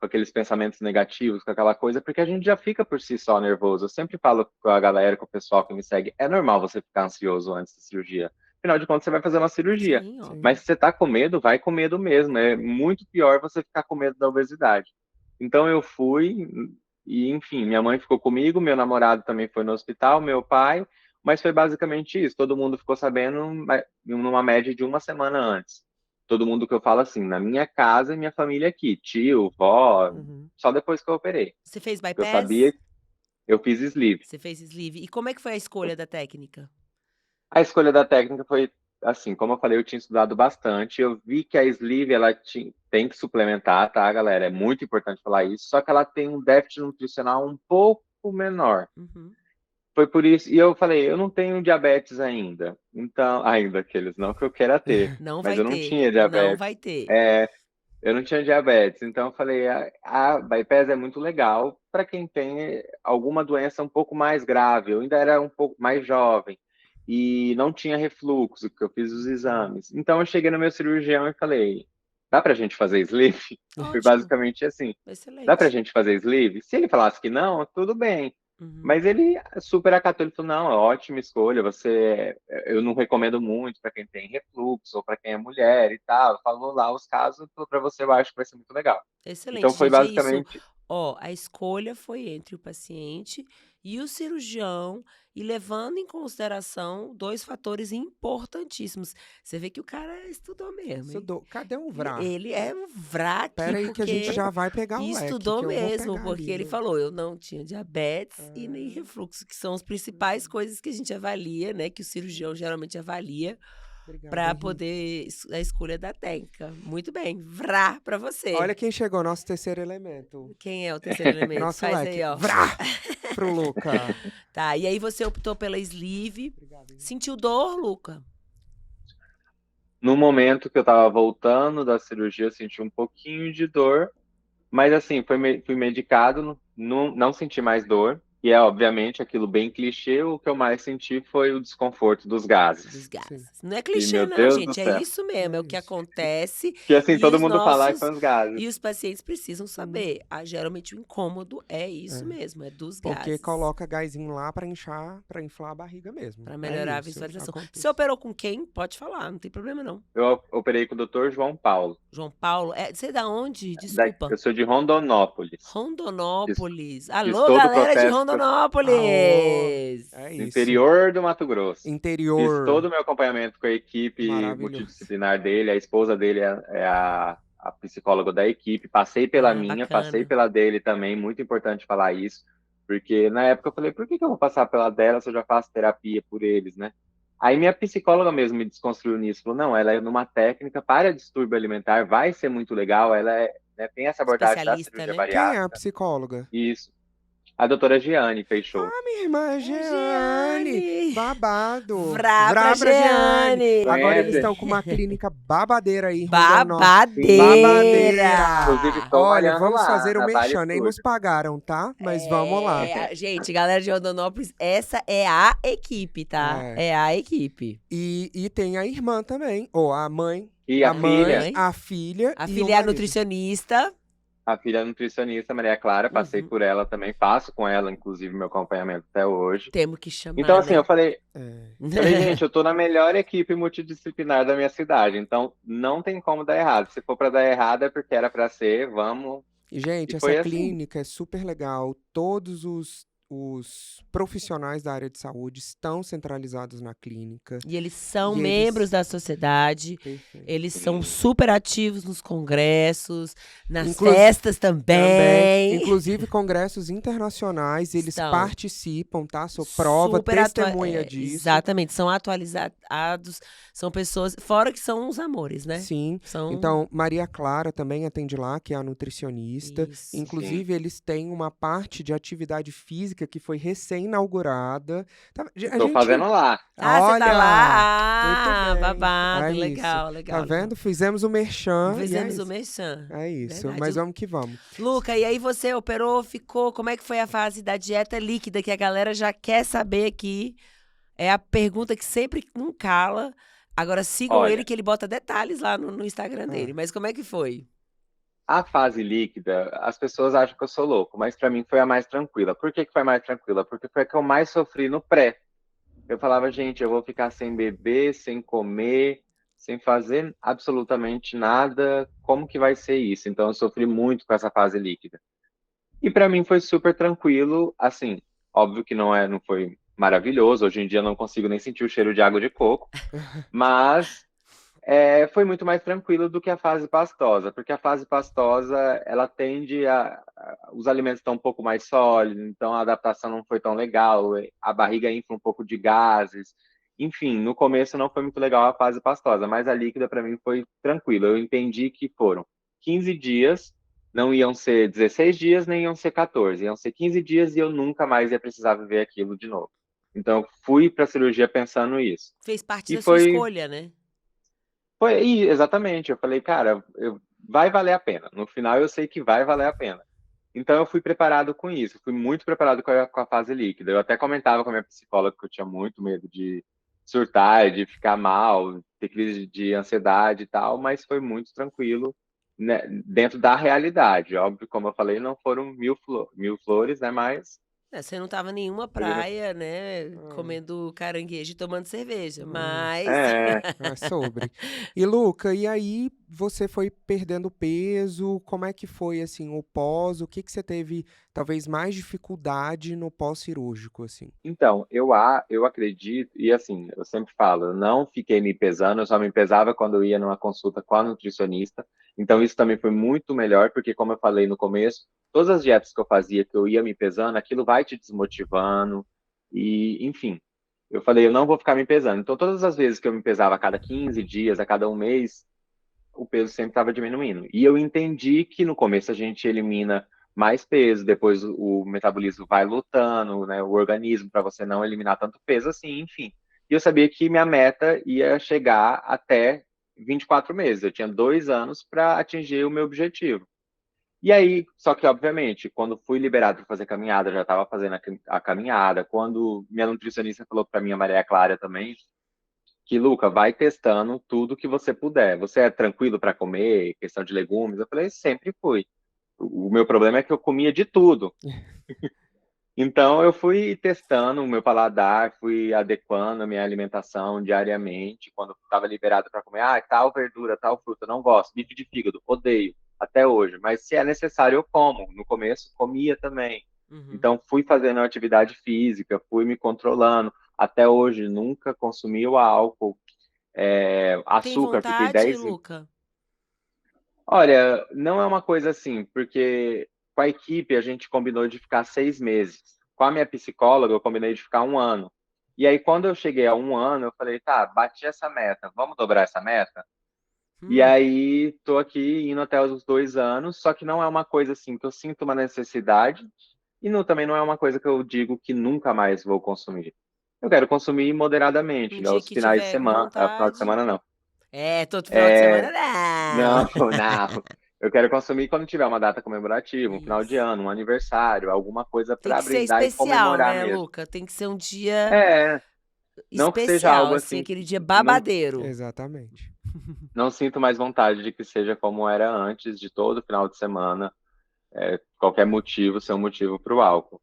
[SPEAKER 2] com aqueles pensamentos negativos, com aquela coisa, porque a gente já fica por si só nervoso. Eu sempre falo com a galera, com o pessoal que me segue, é normal você ficar ansioso antes da cirurgia. Afinal de contas, você vai fazer uma cirurgia.
[SPEAKER 1] Sim, ó.
[SPEAKER 2] Mas se você tá com medo, vai com medo mesmo. É muito pior você ficar com medo da obesidade. Então eu fui e, enfim, minha mãe ficou comigo, meu namorado também foi no hospital, meu pai, mas foi basicamente isso. Todo mundo ficou sabendo numa média de uma semana antes. Todo mundo que eu falo assim, na minha casa e minha família aqui, tio, vó,
[SPEAKER 1] Uhum.
[SPEAKER 2] só depois que eu operei.
[SPEAKER 1] Você fez
[SPEAKER 2] Eu
[SPEAKER 1] bypass?
[SPEAKER 2] sabia, eu fiz sleeve.
[SPEAKER 1] Você fez sleeve. E como é que foi a escolha da técnica?
[SPEAKER 2] A escolha da técnica foi assim, como eu falei, eu tinha estudado bastante. Eu vi que a sleeve ela tem que suplementar, tá, galera? É muito importante falar isso. Só que ela tem um déficit nutricional um pouco menor.
[SPEAKER 1] Uhum.
[SPEAKER 2] Foi por isso. E eu falei, eu não tenho diabetes ainda. Então, ainda aqueles, não que eu queira ter.
[SPEAKER 1] Não
[SPEAKER 2] Mas
[SPEAKER 1] vai
[SPEAKER 2] eu não
[SPEAKER 1] ter.
[SPEAKER 2] tinha
[SPEAKER 1] Não
[SPEAKER 2] diabetes.
[SPEAKER 1] vai ter.
[SPEAKER 2] É, eu não tinha diabetes. Então eu falei, a bypass é muito legal para quem tem alguma doença um pouco mais grave. Eu ainda era um pouco mais jovem e não tinha refluxo, que eu fiz os exames. Então eu cheguei no meu cirurgião e falei, dá pra gente fazer sleeve? Foi
[SPEAKER 1] Ótimo.
[SPEAKER 2] basicamente assim. Dá pra
[SPEAKER 1] Excelente.
[SPEAKER 2] gente fazer sleeve? Se ele falasse que não, tudo bem.
[SPEAKER 1] Uhum.
[SPEAKER 2] Mas ele super acatou, ele falou, não, é ótima escolha, eu não recomendo muito para quem tem refluxo ou para quem é mulher e tal. Falou lá os casos, falou para você, eu acho que vai ser muito legal. Então
[SPEAKER 1] Excelente,
[SPEAKER 2] foi
[SPEAKER 1] gente. É isso.
[SPEAKER 2] basicamente,
[SPEAKER 1] Ó, a escolha foi entre o paciente e o cirurgião, e levando em consideração 2 fatores importantíssimos. Você vê que o cara estudou mesmo, hein?
[SPEAKER 3] Cadê o
[SPEAKER 1] Ele
[SPEAKER 3] VRA?
[SPEAKER 1] ele é um vraque,
[SPEAKER 3] Pera aí que a gente
[SPEAKER 1] porque
[SPEAKER 3] já vai pegar o leque,
[SPEAKER 1] estudou
[SPEAKER 3] que eu vou
[SPEAKER 1] mesmo,
[SPEAKER 3] pegar
[SPEAKER 1] porque
[SPEAKER 3] ali.
[SPEAKER 1] ele falou: "Eu não tinha diabetes e nem
[SPEAKER 3] Ah,
[SPEAKER 1] refluxo", que são as principais coisas que a gente avalia, né, que o cirurgião geralmente avalia
[SPEAKER 3] obrigado,
[SPEAKER 1] para
[SPEAKER 3] Henrique.
[SPEAKER 1] poder a escolha da técnica. Muito bem, vrá para você.
[SPEAKER 3] Olha quem chegou, nosso terceiro elemento.
[SPEAKER 1] Quem é o terceiro elemento?
[SPEAKER 3] Nosso
[SPEAKER 1] Faz
[SPEAKER 3] leque.
[SPEAKER 1] aí, ó.
[SPEAKER 3] Vrá! Pro Luca.
[SPEAKER 1] Tá, e aí você optou pela sleeve.
[SPEAKER 3] Obrigado, Henrique.
[SPEAKER 1] Sentiu dor, Luca?
[SPEAKER 2] no momento que eu estava voltando da cirurgia, eu senti um pouquinho de dor, mas assim, fui medicado, não senti mais dor. E é obviamente aquilo bem clichê, o que eu mais senti foi o desconforto dos
[SPEAKER 1] Dos
[SPEAKER 2] gases.
[SPEAKER 1] gases. Não é
[SPEAKER 2] E
[SPEAKER 1] clichê
[SPEAKER 2] meu
[SPEAKER 1] não,
[SPEAKER 2] Deus do
[SPEAKER 1] gente, é
[SPEAKER 2] céu.
[SPEAKER 1] isso mesmo, é
[SPEAKER 3] É
[SPEAKER 1] o que
[SPEAKER 3] isso.
[SPEAKER 1] acontece
[SPEAKER 2] Que assim,
[SPEAKER 1] e
[SPEAKER 2] todo
[SPEAKER 1] os
[SPEAKER 2] mundo fala que
[SPEAKER 1] nossos
[SPEAKER 2] são os gases.
[SPEAKER 1] e os pacientes precisam saber. Geralmente o incômodo é isso
[SPEAKER 3] É.
[SPEAKER 1] mesmo, é dos
[SPEAKER 3] Porque
[SPEAKER 1] gases.
[SPEAKER 3] coloca gásinho lá pra inflar a barriga mesmo.
[SPEAKER 1] Pra melhorar a
[SPEAKER 3] isso,
[SPEAKER 1] visualização.
[SPEAKER 3] acontece.
[SPEAKER 1] Você operou com quem? Pode falar, não tem problema não.
[SPEAKER 2] Eu operei com o Dr. João Paulo.
[SPEAKER 1] João Paulo, você é da onde? Desculpa.
[SPEAKER 2] Eu sou de Rondonópolis.
[SPEAKER 1] Rondonópolis.
[SPEAKER 2] Fiz
[SPEAKER 1] Alô,
[SPEAKER 2] todo o
[SPEAKER 1] galera de
[SPEAKER 2] processo
[SPEAKER 1] Rondonópolis!
[SPEAKER 3] É
[SPEAKER 2] no
[SPEAKER 3] isso.
[SPEAKER 2] interior do Mato Grosso. Fiz
[SPEAKER 3] Interior.
[SPEAKER 2] todo o meu acompanhamento com a equipe
[SPEAKER 3] Maravilhoso.
[SPEAKER 2] multidisciplinar dele. A esposa dele é a psicóloga da equipe. Passei pela minha,
[SPEAKER 1] Bacana.
[SPEAKER 2] passei pela dele também. Muito importante falar isso. Porque na época eu falei, por que eu vou passar pela dela se eu já faço terapia por eles, né? Aí minha psicóloga mesmo me desconstruiu nisso. Falou, não, ela é numa técnica para distúrbio alimentar, vai ser muito legal. Ela tem essa abordagem da
[SPEAKER 1] Especialista,
[SPEAKER 2] cirurgia
[SPEAKER 1] né?
[SPEAKER 3] Quem é a
[SPEAKER 2] bariátrica.
[SPEAKER 3] psicóloga?
[SPEAKER 2] Isso. A doutora Giane Peixoto.
[SPEAKER 3] Minha irmã Jeane. Babado.
[SPEAKER 1] Vrá pra Jeane.
[SPEAKER 3] Agora eles
[SPEAKER 2] Conhece?
[SPEAKER 3] estão com uma clínica babadeira aí. em Rondonópolis.
[SPEAKER 1] Babadeira!
[SPEAKER 2] Inclusive, tô
[SPEAKER 3] Olha,
[SPEAKER 2] malhando
[SPEAKER 3] vamos
[SPEAKER 2] lá,
[SPEAKER 3] fazer o
[SPEAKER 2] na Vale
[SPEAKER 3] merchan. Nem nos
[SPEAKER 2] Studio.
[SPEAKER 3] pagaram, tá? Mas vamos lá.
[SPEAKER 1] Gente, galera de Rondonópolis, essa é a equipe, tá? É a equipe.
[SPEAKER 3] E tem a irmã também. Ou a mãe.
[SPEAKER 2] E a filha,
[SPEAKER 1] mãe.
[SPEAKER 3] A filha.
[SPEAKER 1] A
[SPEAKER 3] e
[SPEAKER 1] filha
[SPEAKER 3] o
[SPEAKER 1] é a
[SPEAKER 3] marido.
[SPEAKER 1] nutricionista.
[SPEAKER 2] a filha nutricionista, Maria Clara, passei
[SPEAKER 1] Uhum.
[SPEAKER 2] por ela também, faço com ela, inclusive, meu acompanhamento até hoje.
[SPEAKER 1] Temos que chamar,
[SPEAKER 2] Então, assim,
[SPEAKER 1] né?
[SPEAKER 2] eu falei,
[SPEAKER 3] É.
[SPEAKER 2] gente, eu tô na melhor equipe multidisciplinar da minha cidade, então não tem como dar errado. Se for para dar errado é porque era para ser, vamos.
[SPEAKER 3] E, gente,
[SPEAKER 2] E
[SPEAKER 3] essa
[SPEAKER 2] foi assim.
[SPEAKER 3] clínica é super legal. Todos os profissionais da área de saúde estão centralizados na clínica.
[SPEAKER 1] E eles são
[SPEAKER 3] E
[SPEAKER 1] membros
[SPEAKER 3] eles-
[SPEAKER 1] da sociedade.
[SPEAKER 3] Perfeito.
[SPEAKER 1] Eles são
[SPEAKER 2] Sim.
[SPEAKER 1] super ativos nos congressos, nas
[SPEAKER 3] Inclusive-
[SPEAKER 1] festas também.
[SPEAKER 3] Inclusive, congressos internacionais, eles
[SPEAKER 1] Estão.
[SPEAKER 3] participam, tá? Sou prova,
[SPEAKER 1] Super
[SPEAKER 3] testemunha disso.
[SPEAKER 1] Exatamente, são atualizados, são pessoas, fora que são os amores, né?
[SPEAKER 3] Sim.
[SPEAKER 1] São...
[SPEAKER 3] Então, Maria Clara também atende lá, que é a nutricionista.
[SPEAKER 1] Isso.
[SPEAKER 3] Inclusive, eles têm uma parte de atividade física física que foi recém-inaugurada. A
[SPEAKER 2] Tô
[SPEAKER 3] gente,
[SPEAKER 2] fazendo lá.
[SPEAKER 1] Ah, você tá
[SPEAKER 3] olha,
[SPEAKER 1] lá? Ah,
[SPEAKER 3] muito bem.
[SPEAKER 1] babado.
[SPEAKER 3] É isso.
[SPEAKER 1] Legal,
[SPEAKER 3] Tá
[SPEAKER 1] legal, legal.
[SPEAKER 3] vendo? Fizemos o merchan e é
[SPEAKER 1] Fizemos o
[SPEAKER 3] isso.
[SPEAKER 1] merchan.
[SPEAKER 3] É isso.
[SPEAKER 1] Verdade.
[SPEAKER 3] Mas vamos que vamos.
[SPEAKER 1] Luca, e aí você operou, ficou? Como é que foi a fase da dieta líquida que a galera já quer saber aqui? É a pergunta que sempre não cala. Agora sigam ele
[SPEAKER 2] Olha,
[SPEAKER 1] que ele bota detalhes lá no Instagram dele.
[SPEAKER 3] Ah,
[SPEAKER 1] Mas como é que foi?
[SPEAKER 2] a fase líquida, as pessoas acham que eu sou louco, mas pra mim foi a mais tranquila. Por que que foi a mais tranquila? Porque foi a que eu mais sofri no pré. Eu falava, gente, eu vou ficar sem beber, sem comer, sem fazer absolutamente nada. Como que vai ser isso? Então eu sofri muito com essa fase líquida. E pra mim foi super tranquilo, assim, óbvio que não foi maravilhoso. Hoje em dia eu não consigo nem sentir o cheiro de água de coco, mas foi muito mais tranquilo do que a fase pastosa, porque a fase pastosa, ela tende os alimentos estão um pouco mais sólidos, então a adaptação não foi tão legal, a barriga infla um pouco de gases. Enfim, no começo não foi muito legal a fase pastosa, mas a líquida para mim foi tranquilo. Eu entendi que foram 15 dias, não iam ser 16 dias, nem iam ser 14, iam ser 15 dias e eu nunca mais ia precisar viver aquilo de novo. Então, eu fui para a cirurgia pensando isso.
[SPEAKER 1] Fez parte
[SPEAKER 2] E
[SPEAKER 1] da sua
[SPEAKER 2] foi
[SPEAKER 1] escolha, né?
[SPEAKER 2] exatamente. Eu falei, cara, vai valer a pena. No final eu sei que vai valer a pena. Então eu fui preparado com isso, fui muito preparado com a fase líquida. Eu até comentava com a minha psicóloga que eu tinha muito medo de surtar, de ficar mal, ter crise de ansiedade e tal, mas foi muito tranquilo, né, dentro da realidade. Óbvio, como eu falei, não foram mil flores, né? Mas
[SPEAKER 1] Você não tava em nenhuma
[SPEAKER 2] foi-
[SPEAKER 1] praia, né?
[SPEAKER 3] ah,
[SPEAKER 1] Comendo caranguejo e tomando cerveja.
[SPEAKER 3] ah,
[SPEAKER 1] Mas.
[SPEAKER 2] é,
[SPEAKER 3] é sobre. E Luca, e aí você foi perdendo peso? Como é que foi assim o pós? O que que você teve talvez mais dificuldade no pós-cirúrgico assim?
[SPEAKER 2] Então, eu acredito, e assim, eu sempre falo, eu não fiquei me pesando, eu só me pesava quando eu ia numa consulta com a nutricionista. Então, isso também foi muito melhor, porque, como eu falei no começo, todas as dietas que eu fazia, que eu ia me pesando, aquilo vai te desmotivando, e, enfim, eu falei, eu não vou ficar me pesando. Então, todas as vezes que eu me pesava a cada 15 dias, a cada um mês, o peso sempre estava diminuindo. E eu entendi que no começo a gente elimina mais peso, depois o metabolismo vai lutando, né, o organismo para você não eliminar tanto peso assim, enfim. E eu sabia que minha meta ia chegar até 24 meses. Eu tinha 2 anos para atingir o meu objetivo. E aí, só que obviamente, quando fui liberado para fazer caminhada, eu já estava fazendo a caminhada. Quando minha nutricionista falou para mim, a Maria Clara também, que, Luca, vai testando tudo que você puder. Você é tranquilo para comer, questão de legumes? Eu falei, sempre fui. O meu problema é que eu comia de tudo. Então, eu fui testando o meu paladar, fui adequando a minha alimentação diariamente. Quando estava liberado para comer, tal verdura, tal fruta, não gosto. Bife de fígado, odeio, até hoje. Mas se é necessário, eu como. No começo, comia também.
[SPEAKER 1] Uhum.
[SPEAKER 2] Então, fui fazendo atividade física, fui me controlando. Até hoje, nunca consumi o álcool.
[SPEAKER 1] Tem
[SPEAKER 2] Açúcar, fiquei
[SPEAKER 1] vontade,
[SPEAKER 2] 10.
[SPEAKER 1] Luca?
[SPEAKER 2] Olha, não é uma coisa assim, porque com a equipe a gente combinou de ficar 6 meses. Com a minha psicóloga, eu combinei de ficar um ano. E aí, quando eu cheguei a um ano, eu falei, tá, bati essa meta, vamos dobrar essa meta? E
[SPEAKER 1] Hum,
[SPEAKER 2] aí, tô aqui indo até os 2 anos, só que não é uma coisa assim que eu sinto uma necessidade, e também não é uma coisa que eu digo que nunca mais vou consumir. Eu quero consumir moderadamente,
[SPEAKER 1] um
[SPEAKER 2] né?
[SPEAKER 1] dia
[SPEAKER 2] Os
[SPEAKER 1] que
[SPEAKER 2] finais de
[SPEAKER 1] tiver com
[SPEAKER 2] semana, final de
[SPEAKER 1] vontade.
[SPEAKER 2] semana não.
[SPEAKER 1] Todo final de semana
[SPEAKER 2] Não,
[SPEAKER 1] não.
[SPEAKER 2] não. Eu quero consumir quando tiver uma data comemorativa, um final de
[SPEAKER 1] Isso.
[SPEAKER 2] ano, um aniversário, alguma coisa
[SPEAKER 1] Tem
[SPEAKER 2] para
[SPEAKER 1] que ser
[SPEAKER 2] brindar e
[SPEAKER 1] especial,
[SPEAKER 2] comemorar
[SPEAKER 1] né,
[SPEAKER 2] mesmo.
[SPEAKER 1] Luca? Tem que ser um dia
[SPEAKER 2] É, não que seja
[SPEAKER 1] especial,
[SPEAKER 2] algo
[SPEAKER 1] assim,
[SPEAKER 2] assim,
[SPEAKER 1] aquele dia
[SPEAKER 2] não,
[SPEAKER 1] babadeiro.
[SPEAKER 3] Exatamente.
[SPEAKER 2] não sinto mais vontade de que seja como era antes, de todo final de semana, qualquer motivo ser um motivo para o álcool.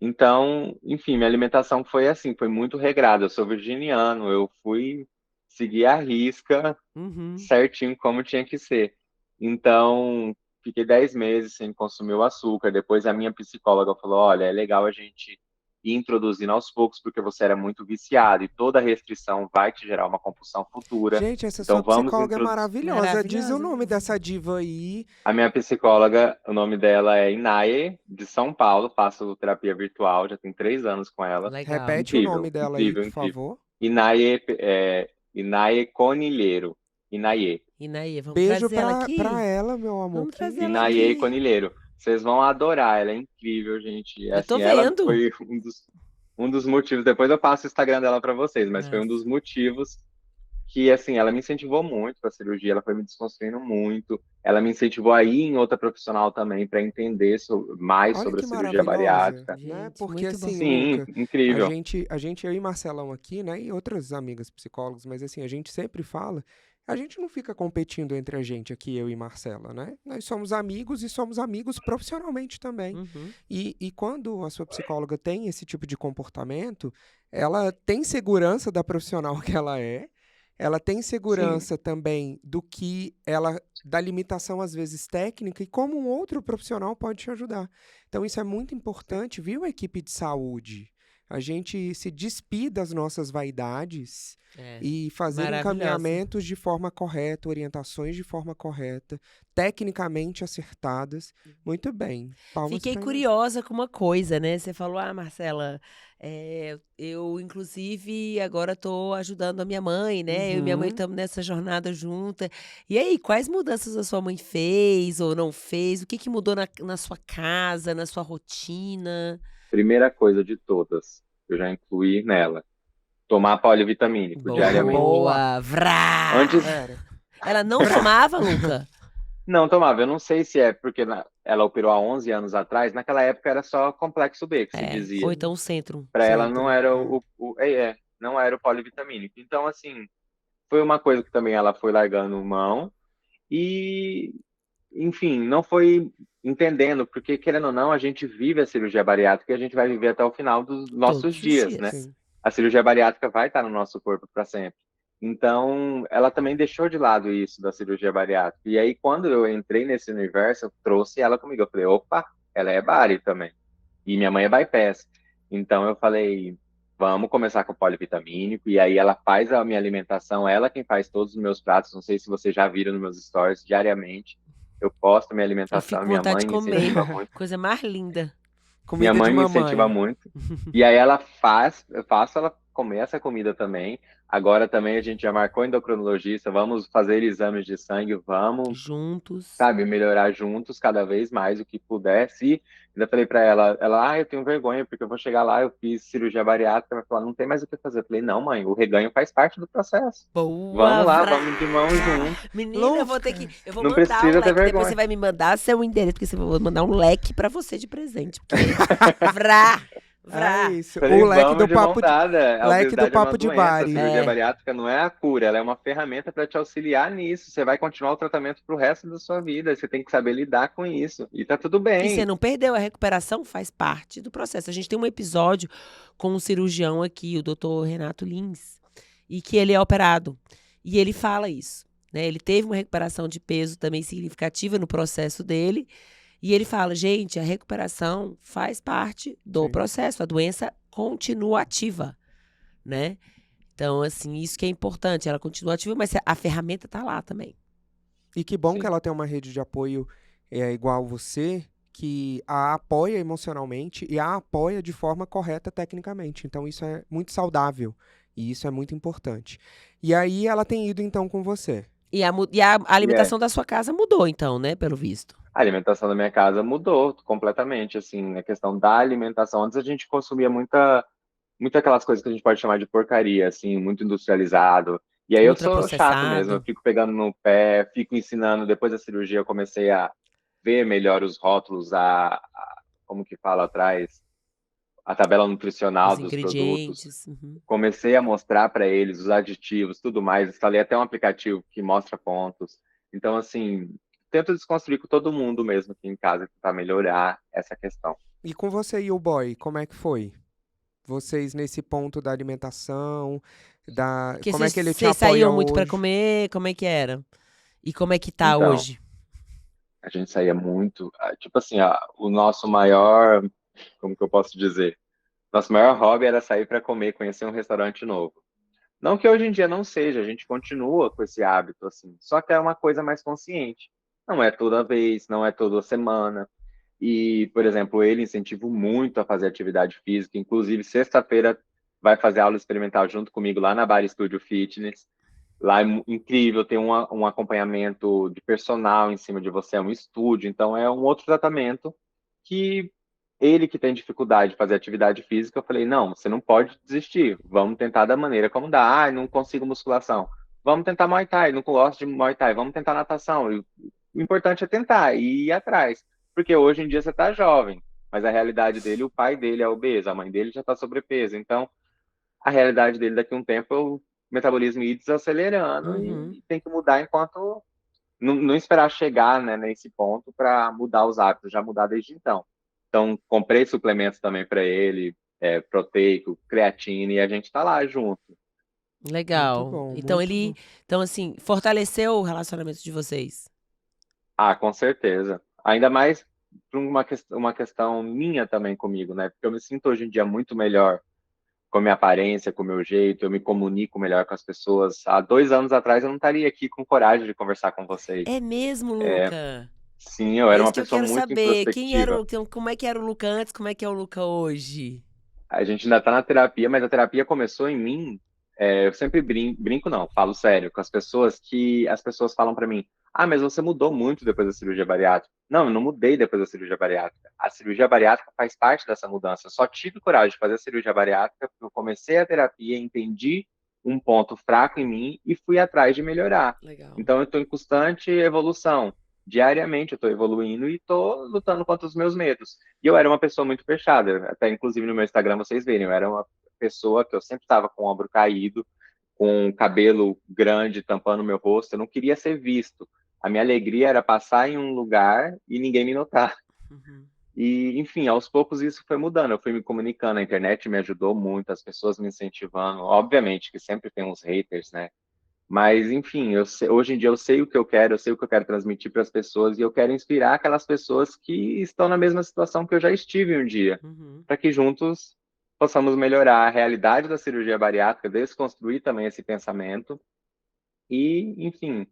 [SPEAKER 2] Então, enfim, minha alimentação foi assim, foi muito regrada. Eu sou virginiano, eu fui seguir à risca
[SPEAKER 1] Uhum.
[SPEAKER 2] certinho como tinha que ser. Então, fiquei 10 meses sem consumir o açúcar. Depois a minha psicóloga falou: olha, é legal a gente ir introduzindo aos poucos, porque você era muito viciado e toda restrição vai te gerar uma compulsão futura.
[SPEAKER 3] Gente, essa
[SPEAKER 2] Então,
[SPEAKER 3] sua
[SPEAKER 2] vamos
[SPEAKER 3] psicóloga é
[SPEAKER 2] introduzir.
[SPEAKER 3] maravilhosa. Diz o
[SPEAKER 1] Maravilhosa
[SPEAKER 3] nome
[SPEAKER 1] mesmo.
[SPEAKER 3] dessa diva aí.
[SPEAKER 2] A minha psicóloga, o nome dela é Inaye, de São Paulo. Faço terapia virtual, já tem 3 anos com ela.
[SPEAKER 1] Legal.
[SPEAKER 3] Repete o
[SPEAKER 2] Incrível,
[SPEAKER 3] nome dela aí,
[SPEAKER 2] incrível,
[SPEAKER 3] por
[SPEAKER 2] incrível.
[SPEAKER 3] favor.
[SPEAKER 2] Inaye Conilheiro. Inaye.
[SPEAKER 1] Inaê, vamos
[SPEAKER 3] Beijo
[SPEAKER 1] trazer ela
[SPEAKER 3] pra
[SPEAKER 1] aqui?
[SPEAKER 3] ela, meu amor.
[SPEAKER 1] Vamos
[SPEAKER 3] Que
[SPEAKER 1] trazer ela
[SPEAKER 2] Inaye
[SPEAKER 1] aqui.
[SPEAKER 2] Conilheiro. Vocês vão adorar, ela é incrível, gente.
[SPEAKER 1] Eu tô
[SPEAKER 2] Assim, ela
[SPEAKER 1] vendo.
[SPEAKER 2] foi um dos motivos. Depois eu passo o Instagram dela para vocês, mas foi um
[SPEAKER 1] Mas,
[SPEAKER 2] dos motivos que, assim, ela me incentivou muito para a cirurgia, ela foi me desconstruindo muito. Ela me incentivou a ir em outra profissional também para entender mais
[SPEAKER 3] Olha
[SPEAKER 2] sobre a
[SPEAKER 3] que
[SPEAKER 2] cirurgia
[SPEAKER 3] maravilhosa,
[SPEAKER 2] bariátrica.
[SPEAKER 3] né?
[SPEAKER 1] gente,
[SPEAKER 3] Porque
[SPEAKER 1] muito bom.
[SPEAKER 3] assim,
[SPEAKER 2] Sim,
[SPEAKER 3] Luca,
[SPEAKER 2] incrível.
[SPEAKER 3] eu e Marcelão aqui, né, e outras amigas psicólogas, mas assim, a gente sempre fala, a gente não fica competindo entre a gente aqui, eu e Marcela, né? Nós somos amigos e somos amigos profissionalmente também.
[SPEAKER 1] Uhum.
[SPEAKER 3] E quando a sua psicóloga tem esse tipo de comportamento, ela tem segurança da profissional que ela tem
[SPEAKER 2] Sim,
[SPEAKER 3] segurança também da limitação às vezes técnica e como um outro profissional pode te ajudar. Então isso é muito
[SPEAKER 2] sim,
[SPEAKER 3] importante, viu, equipe de saúde? A gente se despir das nossas vaidades
[SPEAKER 1] É,
[SPEAKER 3] e fazer
[SPEAKER 1] maravilhosa.
[SPEAKER 3] encaminhamentos de forma correta, orientações de forma correta, tecnicamente acertadas. Muito bem. Palmas
[SPEAKER 1] Fiquei
[SPEAKER 3] para nós.
[SPEAKER 1] curiosa com uma coisa, né? Você falou, Marcela, eu inclusive agora estou ajudando a minha mãe, né? Eu e minha mãe
[SPEAKER 3] Uhum.
[SPEAKER 1] estamos nessa jornada junta. E aí, quais mudanças a sua mãe fez ou não fez? O que que mudou na sua casa, na sua rotina?
[SPEAKER 2] primeira coisa de todas, eu já incluí nela, tomar polivitamínico diariamente.
[SPEAKER 3] Boa.
[SPEAKER 1] Boa! Vrá!
[SPEAKER 2] Antes,
[SPEAKER 3] Pera.
[SPEAKER 1] Ela não
[SPEAKER 3] Vrá.
[SPEAKER 1] tomava, Luca?
[SPEAKER 2] não tomava, eu não sei se é porque ela operou há 11 anos atrás, naquela época era só complexo B que se
[SPEAKER 1] É, ou
[SPEAKER 2] dizia.
[SPEAKER 1] então o centro.
[SPEAKER 2] Para ela não
[SPEAKER 3] Centro.
[SPEAKER 2] era
[SPEAKER 3] É.
[SPEAKER 2] não era o polivitamínico. Então, assim, foi uma coisa que também ela foi largando mão e, enfim, não foi entendendo, porque querendo ou não, a gente vive a cirurgia bariátrica e a gente vai viver até o final dos nossos
[SPEAKER 1] Todos os
[SPEAKER 2] dias, né?
[SPEAKER 1] dias.
[SPEAKER 3] Sim.
[SPEAKER 2] A cirurgia bariátrica vai estar no nosso corpo para sempre. Então, ela também deixou de lado isso da cirurgia bariátrica. E aí, quando eu entrei nesse universo, eu trouxe ela comigo. Eu falei, opa, ela é bari também. E minha mãe é bypass. Então, eu falei, vamos começar com o polivitamínico. E aí, ela faz a minha alimentação, ela quem faz todos os meus pratos. Não sei se vocês já viram nos meus stories, diariamente. Eu posto minha
[SPEAKER 1] Eu
[SPEAKER 2] alimentação.
[SPEAKER 1] fico com
[SPEAKER 2] Minha
[SPEAKER 1] vontade de
[SPEAKER 2] mãe me
[SPEAKER 1] comer.
[SPEAKER 2] incentiva muito.
[SPEAKER 1] Coisa mais linda.
[SPEAKER 2] Minha
[SPEAKER 3] Comida de
[SPEAKER 2] mãe me incentiva
[SPEAKER 3] mamãe.
[SPEAKER 2] muito. E aí ela faz, eu faço ela comer essa comida também. Agora também a gente já marcou endocrinologista, vamos fazer exames de sangue, vamos,
[SPEAKER 1] Juntos.
[SPEAKER 2] sabe, melhorar juntos cada vez mais o que puder. Se ainda falei para ela, eu tenho vergonha porque eu vou chegar lá, eu fiz cirurgia bariátrica, vai falar, não tem mais o que fazer. Eu falei, não, mãe, o reganho faz parte do processo.
[SPEAKER 1] Boa,
[SPEAKER 2] Vamos lá,
[SPEAKER 1] vrá!
[SPEAKER 2] vamos de mão junto.
[SPEAKER 1] Menina, eu vou ter que.
[SPEAKER 3] Lucas.
[SPEAKER 1] Eu vou
[SPEAKER 2] Não
[SPEAKER 1] mandar um
[SPEAKER 2] precisa ter
[SPEAKER 1] leque. Depois você
[SPEAKER 2] vergonha.
[SPEAKER 1] vai me mandar seu endereço, porque você vai mandar um leque pra você de presente. Porque. Vrá!
[SPEAKER 3] É
[SPEAKER 1] Vrá!
[SPEAKER 3] isso.
[SPEAKER 2] Falei,
[SPEAKER 3] O leque
[SPEAKER 2] vamos
[SPEAKER 3] do
[SPEAKER 2] de mão
[SPEAKER 3] papo de,
[SPEAKER 2] dada. A
[SPEAKER 3] leque do
[SPEAKER 2] obesidade é uma
[SPEAKER 3] papo de
[SPEAKER 2] doença. A
[SPEAKER 3] Bari.
[SPEAKER 2] cirurgia
[SPEAKER 1] É.
[SPEAKER 2] bariátrica não é a cura, ela é uma ferramenta para te auxiliar nisso. Você vai continuar o tratamento pro resto da sua vida. Você tem que saber lidar com isso. E tá tudo
[SPEAKER 1] E você
[SPEAKER 2] bem.
[SPEAKER 1] não perdeu, a recuperação faz parte do processo. A gente tem um episódio com um cirurgião aqui, o doutor Renato Lins, e que ele é operado. E ele fala isso, né? Ele teve uma recuperação de peso também significativa no processo dele. E ele fala, gente, a recuperação faz parte do
[SPEAKER 3] Sim.
[SPEAKER 1] processo. A doença continua ativa, né? Então, assim, isso que é importante. Ela continua ativa, mas a ferramenta tá lá também.
[SPEAKER 3] E que bom que
[SPEAKER 2] Sim,
[SPEAKER 3] ela tem uma rede de apoio igual você, que a apoia emocionalmente e a apoia de forma correta tecnicamente. Então isso é muito saudável e isso é muito importante. E aí ela tem ido então com você.
[SPEAKER 1] E a
[SPEAKER 2] e é.
[SPEAKER 1] alimentação da sua casa mudou, então, né? Pelo visto.
[SPEAKER 2] A alimentação da minha casa mudou completamente, assim, a questão da alimentação. Antes a gente consumia muita aquelas coisas que a gente pode chamar de porcaria, assim, muito industrializado. E aí eu sou chato mesmo, eu
[SPEAKER 1] Ultraprocessado.
[SPEAKER 2] fico pegando no pé, fico ensinando. Depois da cirurgia eu comecei a ver melhor os rótulos, como que fala atrás, a tabela nutricional
[SPEAKER 1] Os
[SPEAKER 2] dos produtos.
[SPEAKER 1] ingredientes. Uhum.
[SPEAKER 2] Comecei a mostrar para eles os aditivos, tudo mais. Instalei até um aplicativo que mostra pontos. Então, assim, tento desconstruir com todo mundo mesmo aqui em casa para melhorar essa questão.
[SPEAKER 3] E com você e o boy, como é que foi? Vocês nesse ponto da alimentação,
[SPEAKER 1] Porque
[SPEAKER 3] como é
[SPEAKER 1] vocês
[SPEAKER 3] que ele te
[SPEAKER 1] vocês
[SPEAKER 3] apoia
[SPEAKER 1] saíam muito pra
[SPEAKER 3] hoje?
[SPEAKER 1] comer, como é que era? E como é que tá
[SPEAKER 2] Então,
[SPEAKER 1] hoje?
[SPEAKER 2] a gente saía muito, tipo assim, o nosso maior, como que eu posso dizer? Nosso maior hobby era sair para comer, conhecer um restaurante novo. Não que hoje em dia não seja, a gente continua com esse hábito, assim, só que é uma coisa mais consciente. Não é toda vez, não é toda semana. E, por exemplo, ele incentiva muito a fazer atividade física, inclusive sexta-feira vai fazer aula experimental junto comigo lá na Bar Studio Fitness. Lá é incrível, tem um acompanhamento de personal em cima de você, é um estúdio, então é um outro tratamento que ele que tem dificuldade de fazer atividade física, eu falei, não, você não pode desistir, vamos tentar da maneira como dá. Ah, não consigo musculação. Vamos tentar Muay Thai, não gosto de Muay Thai, vamos tentar natação. E o importante é tentar e ir atrás, porque hoje em dia você está jovem, mas a realidade dele, o pai dele é obeso, a mãe dele já está sobrepeso, então a realidade dele daqui a um tempo é o metabolismo ir desacelerando
[SPEAKER 1] Uhum.
[SPEAKER 2] e tem que mudar enquanto não esperar chegar, né, nesse ponto para mudar os hábitos, já mudar desde então. Então, comprei suplementos também para ele, proteico, creatina, e a gente está lá junto.
[SPEAKER 3] Muito
[SPEAKER 1] Legal.
[SPEAKER 3] bom,
[SPEAKER 1] Então
[SPEAKER 3] muito bom.
[SPEAKER 1] ele, então assim, fortaleceu o relacionamento de vocês.
[SPEAKER 2] Ah, com certeza. Ainda mais por uma questão minha também comigo, né? Porque eu me sinto hoje em dia muito melhor com a minha aparência, com o meu jeito, eu me comunico melhor com as pessoas. Há 2 anos atrás eu não estaria aqui com coragem de conversar com vocês.
[SPEAKER 1] É mesmo, Luca?
[SPEAKER 2] Sim, eu
[SPEAKER 1] É
[SPEAKER 2] era
[SPEAKER 1] isso
[SPEAKER 2] uma
[SPEAKER 1] que eu
[SPEAKER 2] pessoa
[SPEAKER 1] quero
[SPEAKER 2] muito
[SPEAKER 1] saber. Quem era
[SPEAKER 2] introspectiva.
[SPEAKER 1] como é que era o Luca antes, como é que é o Luca hoje?
[SPEAKER 2] A gente ainda está na terapia, mas a terapia começou em mim. Eu sempre brinco, não, falo sério com as pessoas que as pessoas falam para mim: ah, mas você mudou muito depois da cirurgia bariátrica. Não, eu não mudei depois da cirurgia bariátrica. A cirurgia bariátrica faz parte dessa mudança. Eu só tive coragem de fazer a cirurgia bariátrica porque eu comecei a terapia, entendi um ponto fraco em mim e fui atrás de melhorar.
[SPEAKER 1] Legal.
[SPEAKER 2] Então eu estou em constante evolução. Diariamente eu estou evoluindo e estou lutando contra os meus medos. E eu era uma pessoa muito fechada, até inclusive no meu Instagram vocês verem, eu era uma pessoa que eu sempre estava com o ombro caído, com o cabelo grande tampando o meu rosto, eu não queria ser visto. A minha alegria era passar em um lugar e ninguém me notar.
[SPEAKER 1] Uhum.
[SPEAKER 2] E, enfim, aos poucos isso foi mudando. Eu fui me comunicando, a internet me ajudou muito, as pessoas me incentivando. Obviamente que sempre tem uns haters, né? Mas, enfim, hoje em dia eu sei o que eu quero, eu sei o que eu quero transmitir para as pessoas e eu quero inspirar aquelas pessoas que estão na mesma situação que eu já estive um dia,
[SPEAKER 1] Uhum.
[SPEAKER 2] para que juntos possamos melhorar a realidade da cirurgia bariátrica, desconstruir também esse pensamento e, enfim,